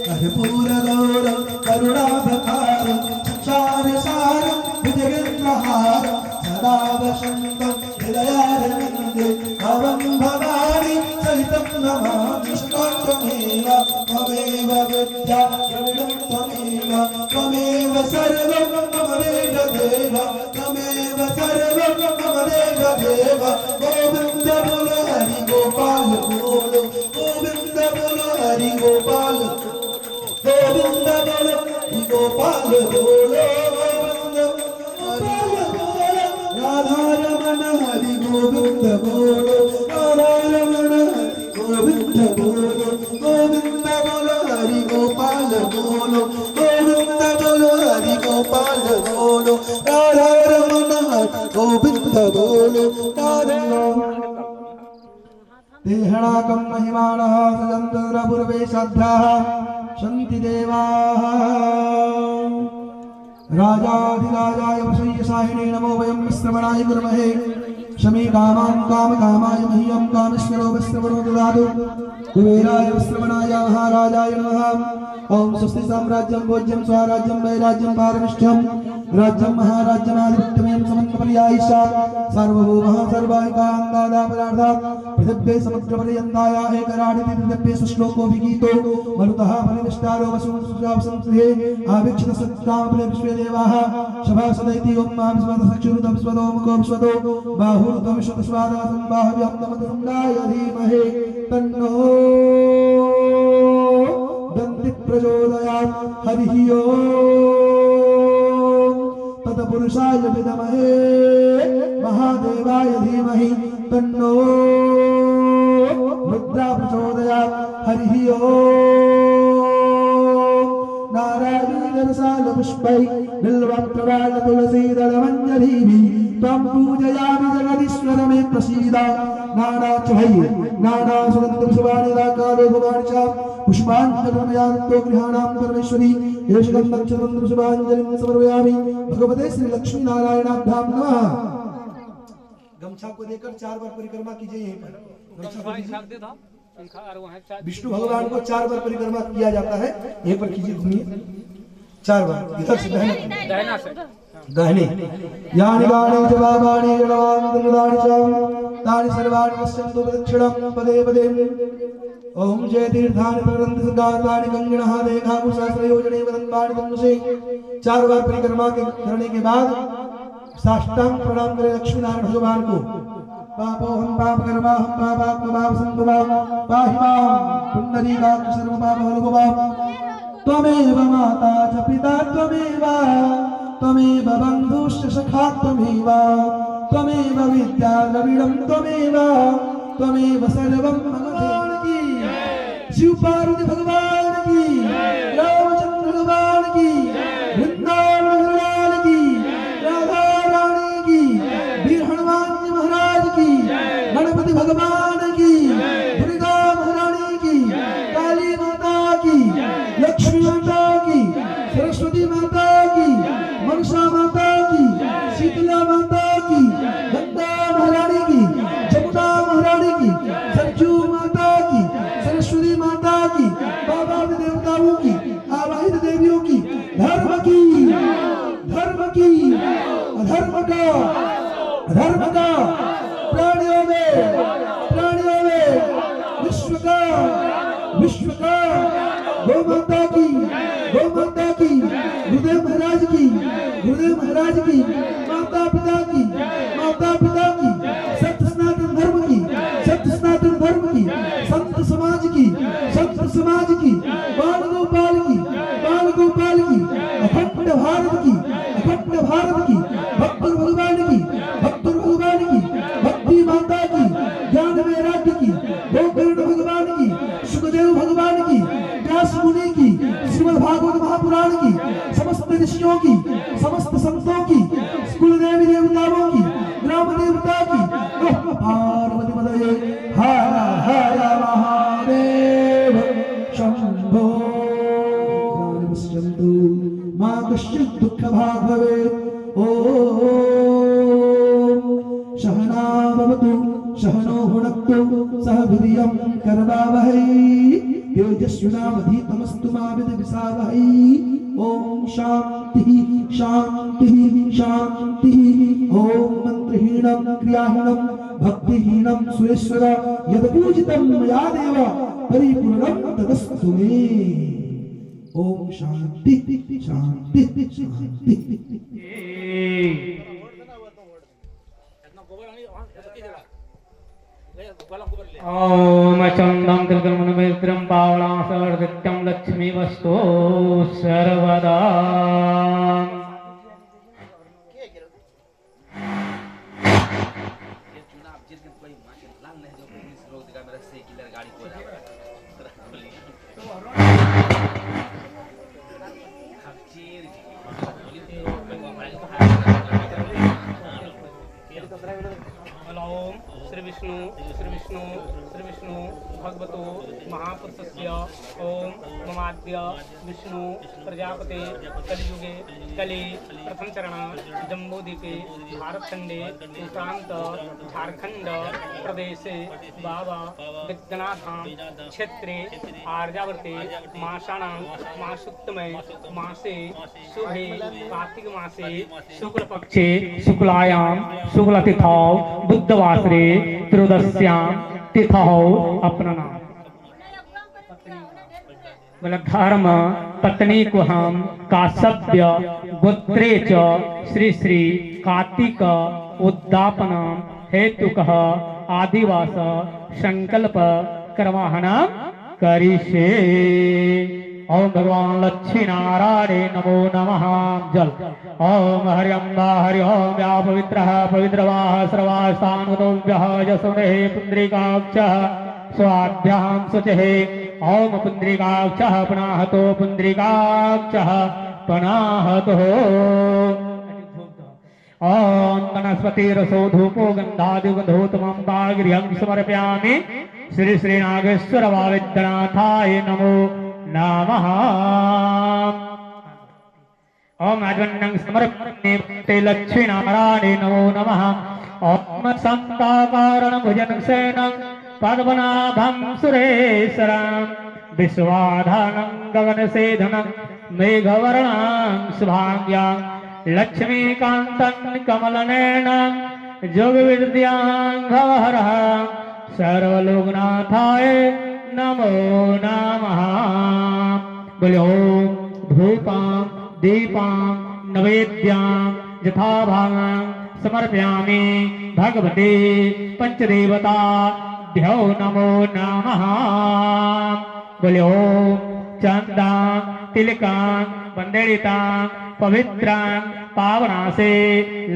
कर्पूर गौरम करुणा भकारम संसार सारम भुजगेन्द्रहारम सदा वसन्तं हृदयारविन्दे भवं भवानी सहितं नमामि। त्वमेव त्वमेव विद्या द्रविणं त्वमेव त्वमेव सर्वं मम देव देव त्वमेव सर्वं मम देव देव। गोविन्द बोलो हरि गोपाल बोलो गोविन्द बोलो हरि गोपाल गोविन्द बोलो हरि गोपाल बोलो गोविन्द हरि गोपाल। राधा रमण हरि गोविंद बोलो राधा रमण हरि गोविंद बोलो गोविंद बोलो हरि गोपाल बोलो गोविंद बोलो हरि गोपाल बोलो राधा रमण हरि गोविंद बोलो राधा। देहणाकं महिमानः सजन्तन्द्रपूर्वे श्रद्धाः सन्ति देवाः। राजाधिराजाय वशय्यसाहिने नमो वयं श्रवणाय कुर्महे। शमी कामान् कामकामाय मह्यं कामेश्वरो वस्त्रवणो ददातु कुबेराय वस्त्रवणाय महाराजाय नमः ओम स्वस्ति साम्राज्यं भोज्यं स्वराज्यं वैराज्यं पारमिष्ठ्यं राज्यं महाराज्यमाधिपत्यमें समन्वपर्यायिषा सार्वभौमः सर्वाहिकाङ्गादापरार्धा पृथिव्यै समुद्रपर्यन्ताय एकराडिति दिव्येषु श्लोको विगीतो मरुतः परिविष्टारो वसुसंस्कृहे आविक्षितसत्कामपले विश्वेदेवाः सभासदैति ओम माविस्वतसक्षुरुतं स्वतो मुखो विश्वतो बाहुरुतं विश्वतस्वादासं बाहुव्याप्तमतुण्डाय धीमहि तन्नो दन्ति प्रचोदयात् हरिः ओम् तत्पुरुषाय विद्महे महादेवाय धीमहि तन्नो रुद्रा प्रचोदयात् हरिः ओम् नारायणीयरसालपुष्पै बिल्वप्रवालतुलसीदलमञ्जरीभिः त्वं पूजयामि जगदीश्वर मे प्रसीद नानाचभै नानासुगन्धपुष्पाणिदाकारो भवानि च पुष्पाञ्जलिर्मयान्तो गृहाणां परमेश्वरी एषकं नक्षत्रं पुष्पाञ्जलिं समर्पयामि भगवते श्री लक्ष्मी नारायणाभ्यां नमः। गमछा को देकर 4 बार परिक्रमा कीजिए यहीं पर। गमछा को दीजिए। विष्णु भगवान को 4 बार परिक्रमा किया जाता है, यहीं पर कीजिए, घूमिए 4 बार। इधर से दाहिना से दाहिने यानि गानि च बाबानि जडवानि दृढानि च तानि सर्वाणि पश्यन्तु प्रदक्षिणं पदे पदे ओम जय तीर्थानि प्रवृन्ति सगातानि गंगिणः देखाकुशास्त्रयोजने वदन्तानि तन्मसे। 4 बार परिक्रमा करने के बाद साष्टांग प्रणाम करें लक्ष्मी नारायण भगवान को। पापो हम पाप कर्मा हम पाप संभवाम पाहि मां पुंडरीकाक्ष सर्व पाप हरभवाम त्वमेव माता च पिता त्वमेव त्वमेव बन्धुश्च सखा त्वमेव त्वमेव विद्या द्रविडं त्वमेव त्वमेव सर्वं मम की। शिव पार्वती भगवान की, रामचंद्र भगवान की, वृंदावन भगवान की, राधा रानी की, वीर हनुमान जी महाराज की, गणपति भगवान की, दुर्गा महारानी की, काली माता की, लक्ष्मी माता की, सरस्वती माता की, मनसा माता की, शीतला माता की, गंगा महारानी की, जमुना महारानी की, सरजू माता की, सरस्वती माता की, बाबा देवताओं की, आवाहित देवियों की, धर्म की, अधर्म का प्राणियों में विश्व का गौ माता की गुरुदेव महाराज की माता पिता की सत्य सनातन धर्म की संत समाज की बाल गोपाल की अखंड भारत की भक्तुर भगवान की भक्ति माता की ज्ञान वैराग्य की गोकर्ण भगवान की सुखदेव भगवान की व्यास मुनि की श्रीमद् भागवत महापुराण की समस्त ऋषियों की समस्त संतों की कुलदेवी देवताओं की ग्राम देवता की पार्वती मदये हर हर महादेव शंभो पश्यन्तु मा कश्चित् दुःख भाग् भवेत्। ओम सहना भवतु सहनो भुनक्तु सह वीर्यं करवावहै तेजस्विनावधीतमस्तु मा विद्विषावहै। ओम शांति ओम मंत्रहीनं क्रियाहीनं भक्तिहीनं सुरेश्वर यद्पूजितं मया देव परिपूर्णं तदस्तु मे। ओम शांति। ओम चंदं कृतमनुमित्रं पावनां सर्वदित्यं लक्ष्मी वस्तु सर्वदा। ओम श्री विष्णु भगवतो महापुरुषस्य ओम ममाद्य विष्णु प्रजापते कलियुगे कली प्रथम चरण जम्बूद्वीपे भारतखंडे प्रांत झारखंड प्रदेशे बाबा विद्यनाथां क्षेत्रे आर्यावर्ते मासाणां मासोत्तमे मासे शुभे कार्तिक मासे शुक्ल पक्षे शुक्लायां शुक्लतिथौ बुद्धवासरे त्रयोदश्यां तिथौ अपना नाम बोला धर्म पत्नी को हम काश्यप्य गोत्रे च श्री श्री कार्तिक उद्दापन हेतुकः आदिवास संकल्प करवाहना करिष्ये। ओम भगवान लक्ष्मी नारायण नमो नमः। जल ओम हरि अम्बा हरि ओम या पवित्रः पवित्रवाः सर्वास्थानगतोभ्यः यशोनेः पुण्डरीकाक्षः स्वाभ्यां शुचिः। ओम पुण्डरीकाक्षः पुनाहतो पुण्डरीकाक्षः पुनाहतो। ओम वनस्पतिरसो धूपो गन्धादिगन्धोत्तमं पागृहं समर्पयामि। श्री श्री नागेश्वर विद्यनाथाय नमो नमः। ओम आजन्नं समर्पयामि लक्ष्मी नारायण नमो नमः। ओम संताकारणं भुजनसेनं पद्मनाभं सुरेशरं विश्वाधानं गगनसेधनं मेघवर्णं शुभांग्यां लक्ष्मीकान्तं कमलनयनं योगविद्याङ्गहरः सर्वलोकनाथाय नमो नमः। बोलो धूपां दीपां नैवेद्यां यथाभागं समर्पयामि भगवते पंचदेवताभ्यो नमो नमः। बोलो चंदां तिलकां वंदनितां पवित्रां पावनासे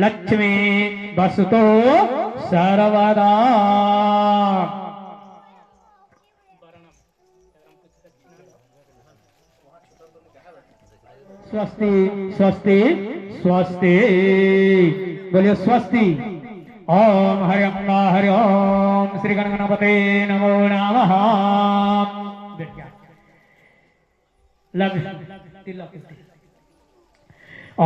लक्ष्मी वसतो सर्वदा। स्वस्ति स्वस्ति स्वस्ति बोलिए स्वस्ति। ओम हरि अम्बा हरि ओम श्री गणगणपते नमो नमः।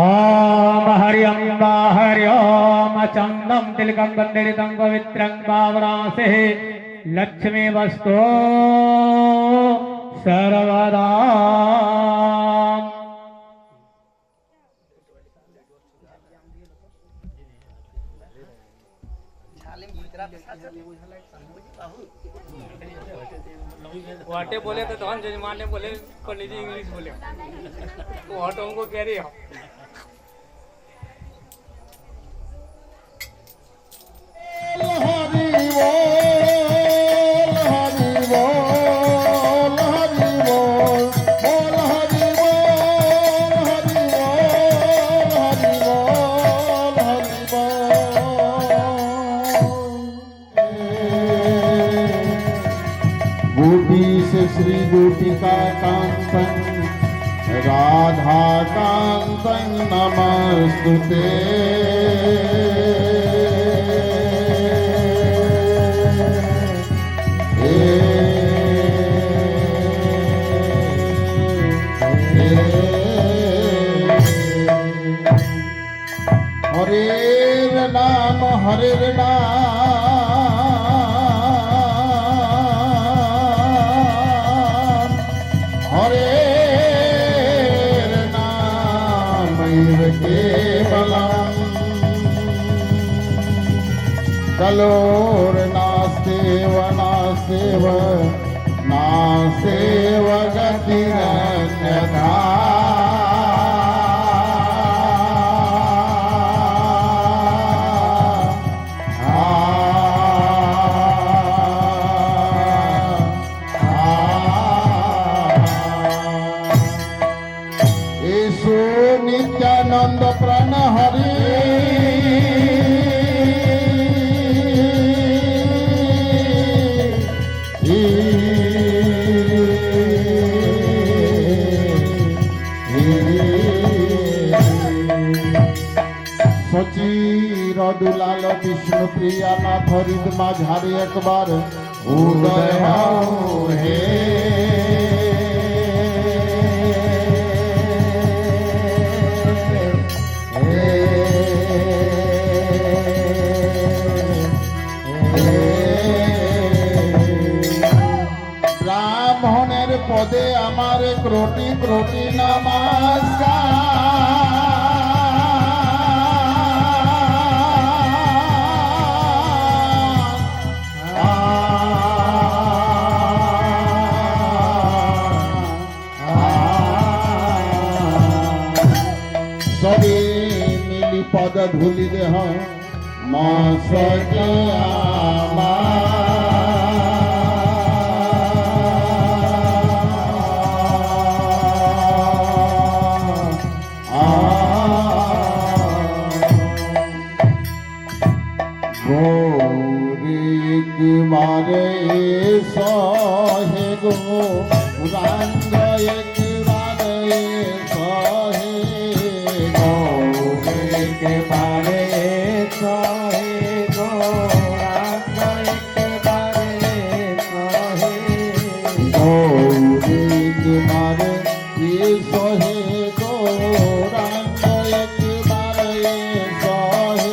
ओम हरि अम्बा हरि ओम चंदम तिलकं वंदनितं पवित्रं पावनासे लक्ष्मी वस्तो सर्वदा। वाटे बोले तो धन जजमान ने बोले पंडित जी इंग्लिश बोले तो ऑटो को कह रही हो। श्री गोपिका कांतं राधा कांतं नमस्तुते। हरे नाम हरे नाम कलोर नास्तेव नास्तेव नास्तेव गतिरन्यथा। येषु नित्यानंद प्रण हरि सचीर दुलाल বিষ্ণু প্রিয়া নাথ হরিদ মাঝারি একবার উদয় হও হে ব্রাহ্মণের পদে আমার ক্রোটি ক্রোটি নমস্কার সবে মিলি পদ ধুলি দেহ মসকে मारे सहे गो रंग एक बारे सहे गो एक बारे सहे गो रंग एक बारे सहे गो एक बारे ये सहे गो रंग एक बारे सहे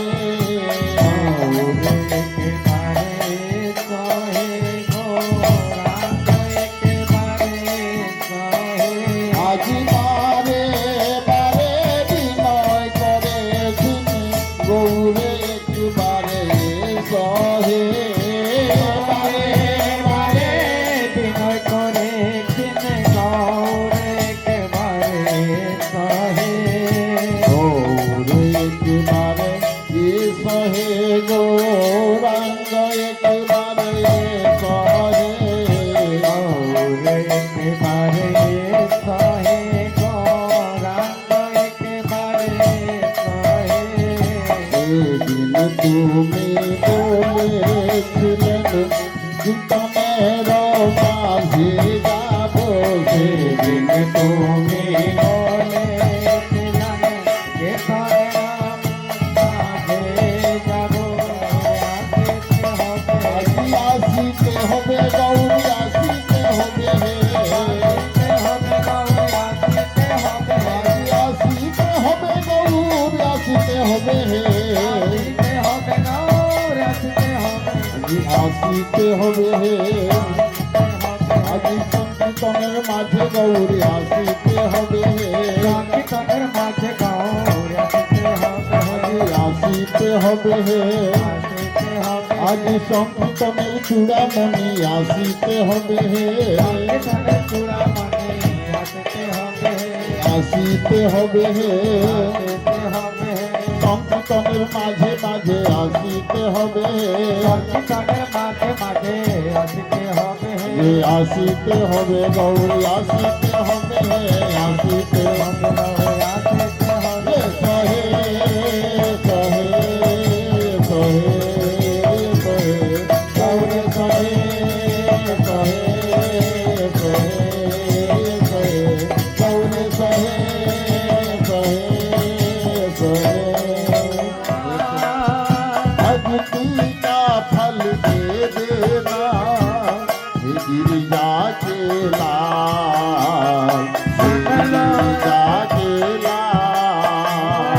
তুমি বলেছিলেন জীবনের মাঝে যাব সেদিন তুমি বলেছিলেন জীবনের মাঝে যাব আসিতে হবে গৌরী আসিতে হবে আসিতে হবে গৌরী আসিতে হবে আসিতে হবে হে আজি সংকীর্তনের মাঝে গৌরী আসিতে হবে হে সংকীর্তনের মাঝে গৌরী আসিতে হবে হে আজি সংকীর্তনের চূড়ামণি আসিতে হবে হে আসিতে হবে হে সংকীর্তনের মাঝে মাঝে আসিতে হবে সংকীর্তনের মাঝে মাঝে আসিতে হবে আসিতে হবে গৌরী আসিতে হবে আসিতে হবে আসিতে হবে সহে সহে সহে সহে গৌরী সহে সহে সহে সহে গৌরী সহে সহে সहे भक्ति का फल दे देना गिरिजा के लाल गिरिजा के लाल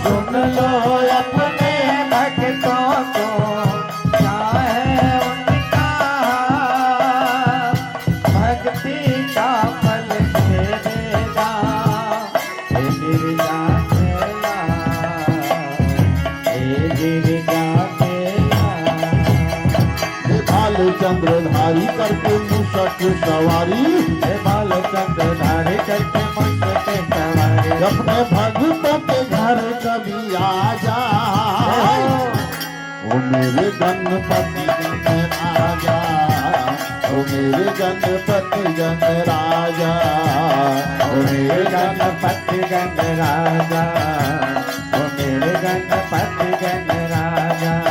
सुन लो अपने भक्तों को चाहे उनका भक्ति का फल दे देना गिरिजा चंद्रधारी करके मुशक सवारी बाल चंद्रधारी करके मुशक सवारी अपने भक्तों के घर कभी आ जा ओ मेरे गणपति गण राजा ओ मेरे गणपति गण राजा ओ मेरे गणपति गण राजा ओ मेरे गणपति गण राजा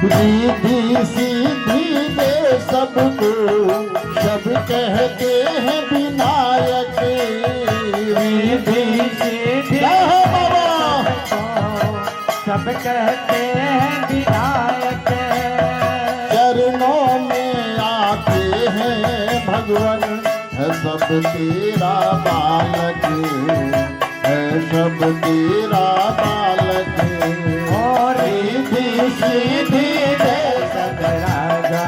रिद्धि सिद्धि दे सबको, सब कहते हैं विनायक। रिद्धि सिद्धि जय हो बाबा। सब कहते हैं विनायक। चरणों में आते हैं भगवान, है सब तेरा बालक, है सब तेरा बालक। और रिद्धि सिद्धि दे सब राजा,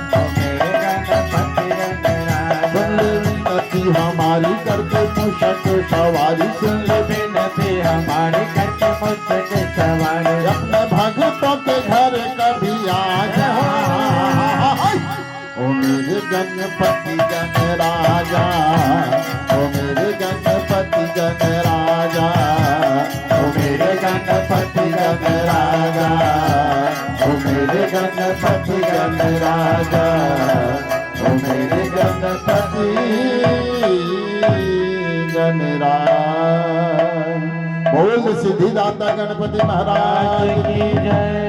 ओ मेरे गणपति गणराजा। सुन ले विनती हमारी करके मूषक सवारी, सुन ले विनती हमारी करके मुझसे सवारी। अपने भक्तों के घर कभी आ जा। ओ मेरे गणपति गणराजा, ओ मेरे गणपति गणराजा, ओ मेरे गणपति गणराजा, ओ मेरे गणपति गणराजा, ओ मेरे गणपति गणराज। बोल सिद्धिदाता गणपति महाराज की जय।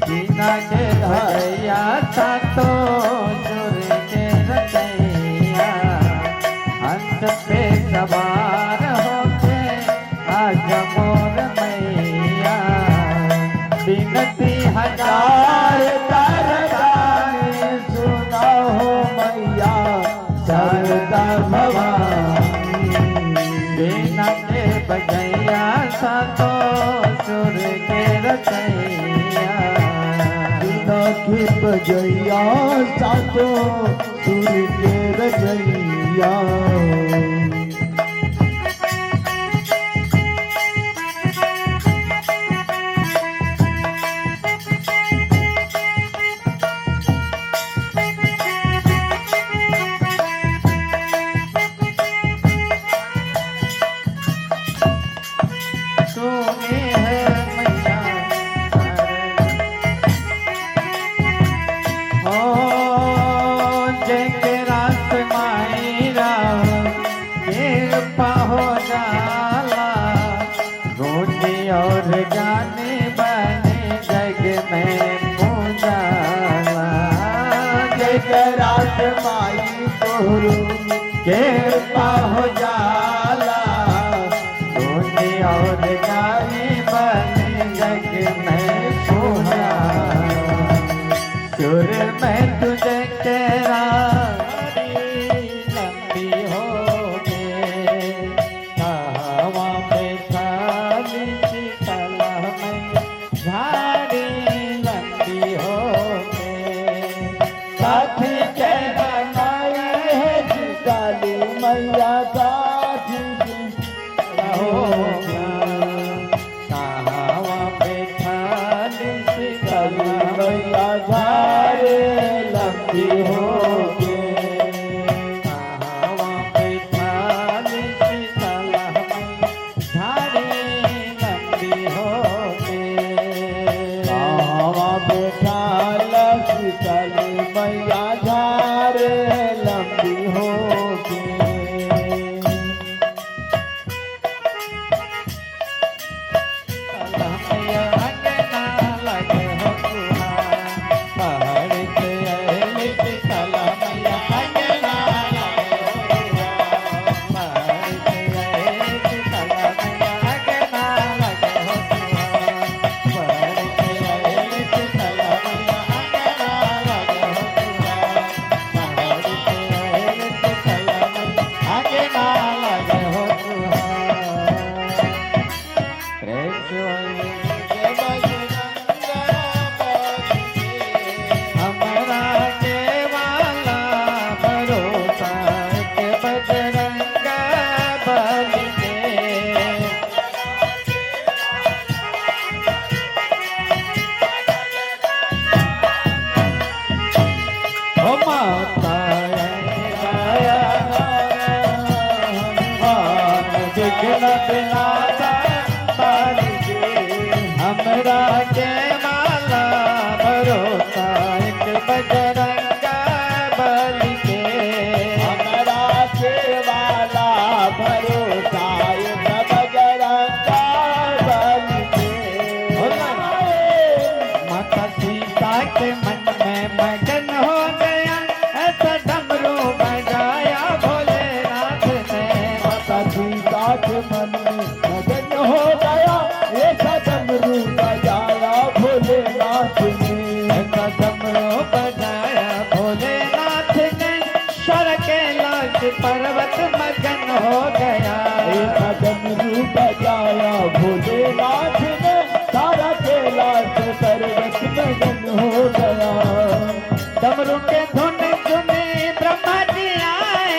बिना के धैया सातो सुर के रचैया, हंस पे सवार होके आज मोर मैया। बिनती हजार करतानी, सुना हो मैया शारदा भवानी। बिना के बजैया सातो सुर के रचैया, के बजैया सातो सुर के रजैया। सुने है मैया ओ जय के रात माई राव कृपा हो जाला। रोटी और जाने बने जग में पूजाला। जय के रात माई तोरू कृपा हो जाला। रोटी और जाने बने जग में पूजाला। सुर में तुझे तेरा लंबी होगे, कहवा पे थाली शीतला में झाड़ी लंबी होगे। साथी के बनाए है शीतली मैया साथी होगा। कहवा पे थाली शीतला मैया झारे लंबी होगे। कहवा पे थाली शीतला झारे लंबी होगे। कहवा पे थाली शीतली मैया झारे लंबी होगे। हमरा के माला भरोसा एक बजरंगा बली के। हमरा के माला भरोसा एक बजरंगा स्वर कैलाश पर्वत मगन हो गया। डमरू बजाया भोलेनाथ ने, सारा कैलाश पर्वत मगन हो गया। डमरू के धुन सुने ब्रह्मा जी आए,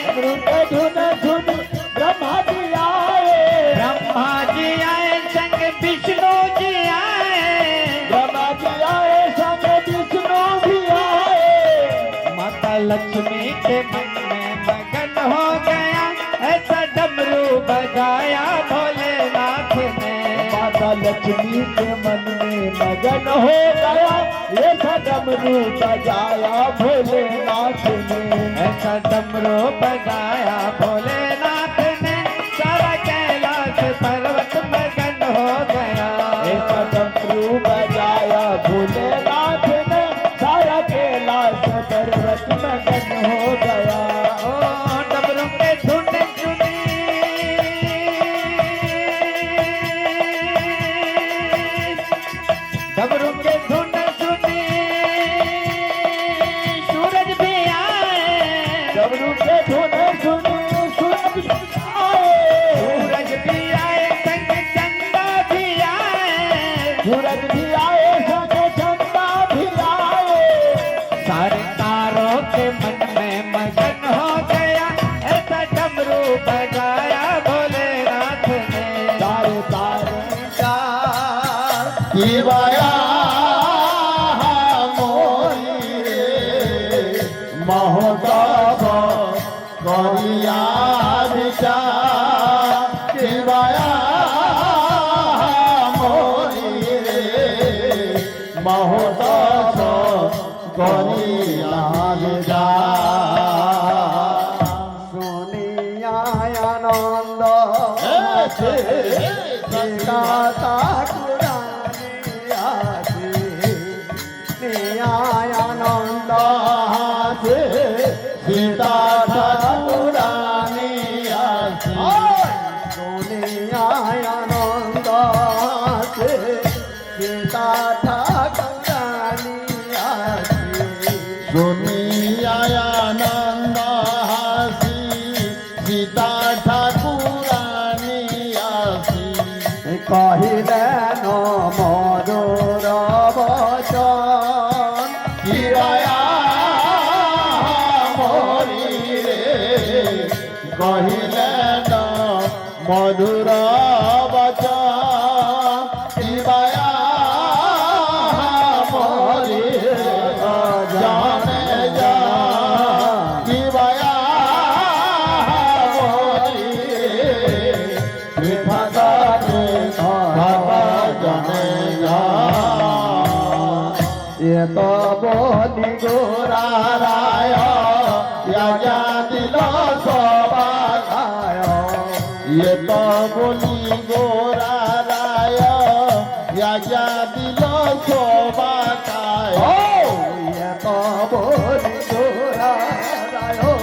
डमरू के धुन सुन ब्रह्मा जी आए, ब्रह्मा जी आए संग विष्णु जी आए, ब्रह्मा जी आए संग विष्णु भी आए। माता लक्ष्मी के मन में मगन हो गया, ऐसा डमरू बजाया भोलेनाथ ने। माता लक्ष्मी के मन में मगन हो गया, ये डमरू बजाया भोलेनाथ ने। ऐसा डमरू बजाया भोलेनाथ ने, सारा कैलाश पर्वत मगन हो गया। ऐसा डमरू बजाया भोलेनाथ ने, सारा कैलाश पर्वत मगन हो गया। ओ डमरू के धुन सुनी, डमरू के धुन सुनी सूरज भी आए, डमरू के धुन सुनी सूरज आए, सूरज भी आए संग चंदा भी आए, सूरज भी आए संग चंदा भी आए। सारे तारों के मन में मगन हो गया, ऐसा डमरू बजाया भोलेनाथ ने। सारे तारे शिवाया मोरी रे, महोत्सव करिया विचार। शिवाया मोरी रे, महोत्सव करिया विचार। सोनिया आनंद आनंद सीता ठाकुरानी सोनिया आनंद सीता ठाकुरानी सोनिया आनंद सीता ठाकुरानी कहिले न मधुर वचन शिवाया मोरी रे, कहिले न मधुर वचन। शिवाया मोरी रे, जाने जा शिवाया मोरी रे, भगवान जाने जा। ये तो बोली गोरा राय या दिल सोबा खाय, ये तो बोली गोरा राय या दिल सोबा खाय। ये तो बोली गोरा रायो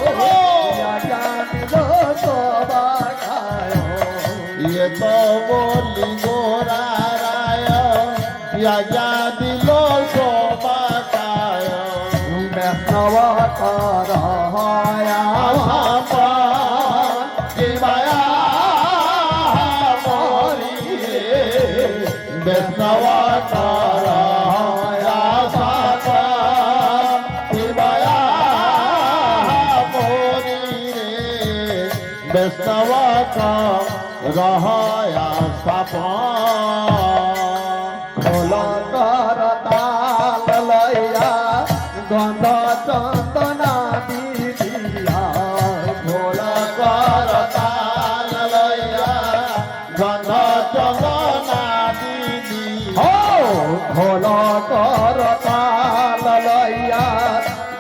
या दिलो सोबा खायो। ये तो बोली गोरा राय या दिल सोबा खाय। वैष्णव कर शिवाया मोरी रे, वैष्णव कर शिवाया मोरी रे, वैष्णव कर रहया सपन। खोल कर ताल लैया गंध चंदना दीदिया। खोल कर ताल लैया गंध चंदना दीदी। खोल कर ताल लैया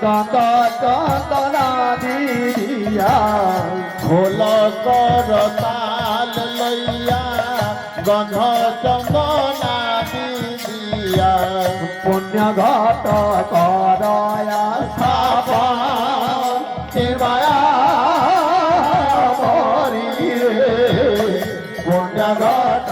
गंध चंदना दीदिया। खोल कर ताल लैया गंध चंदना दीदिया। पुण्य घट करया स्थापन शिवाया मोरी रे, पुण्य घट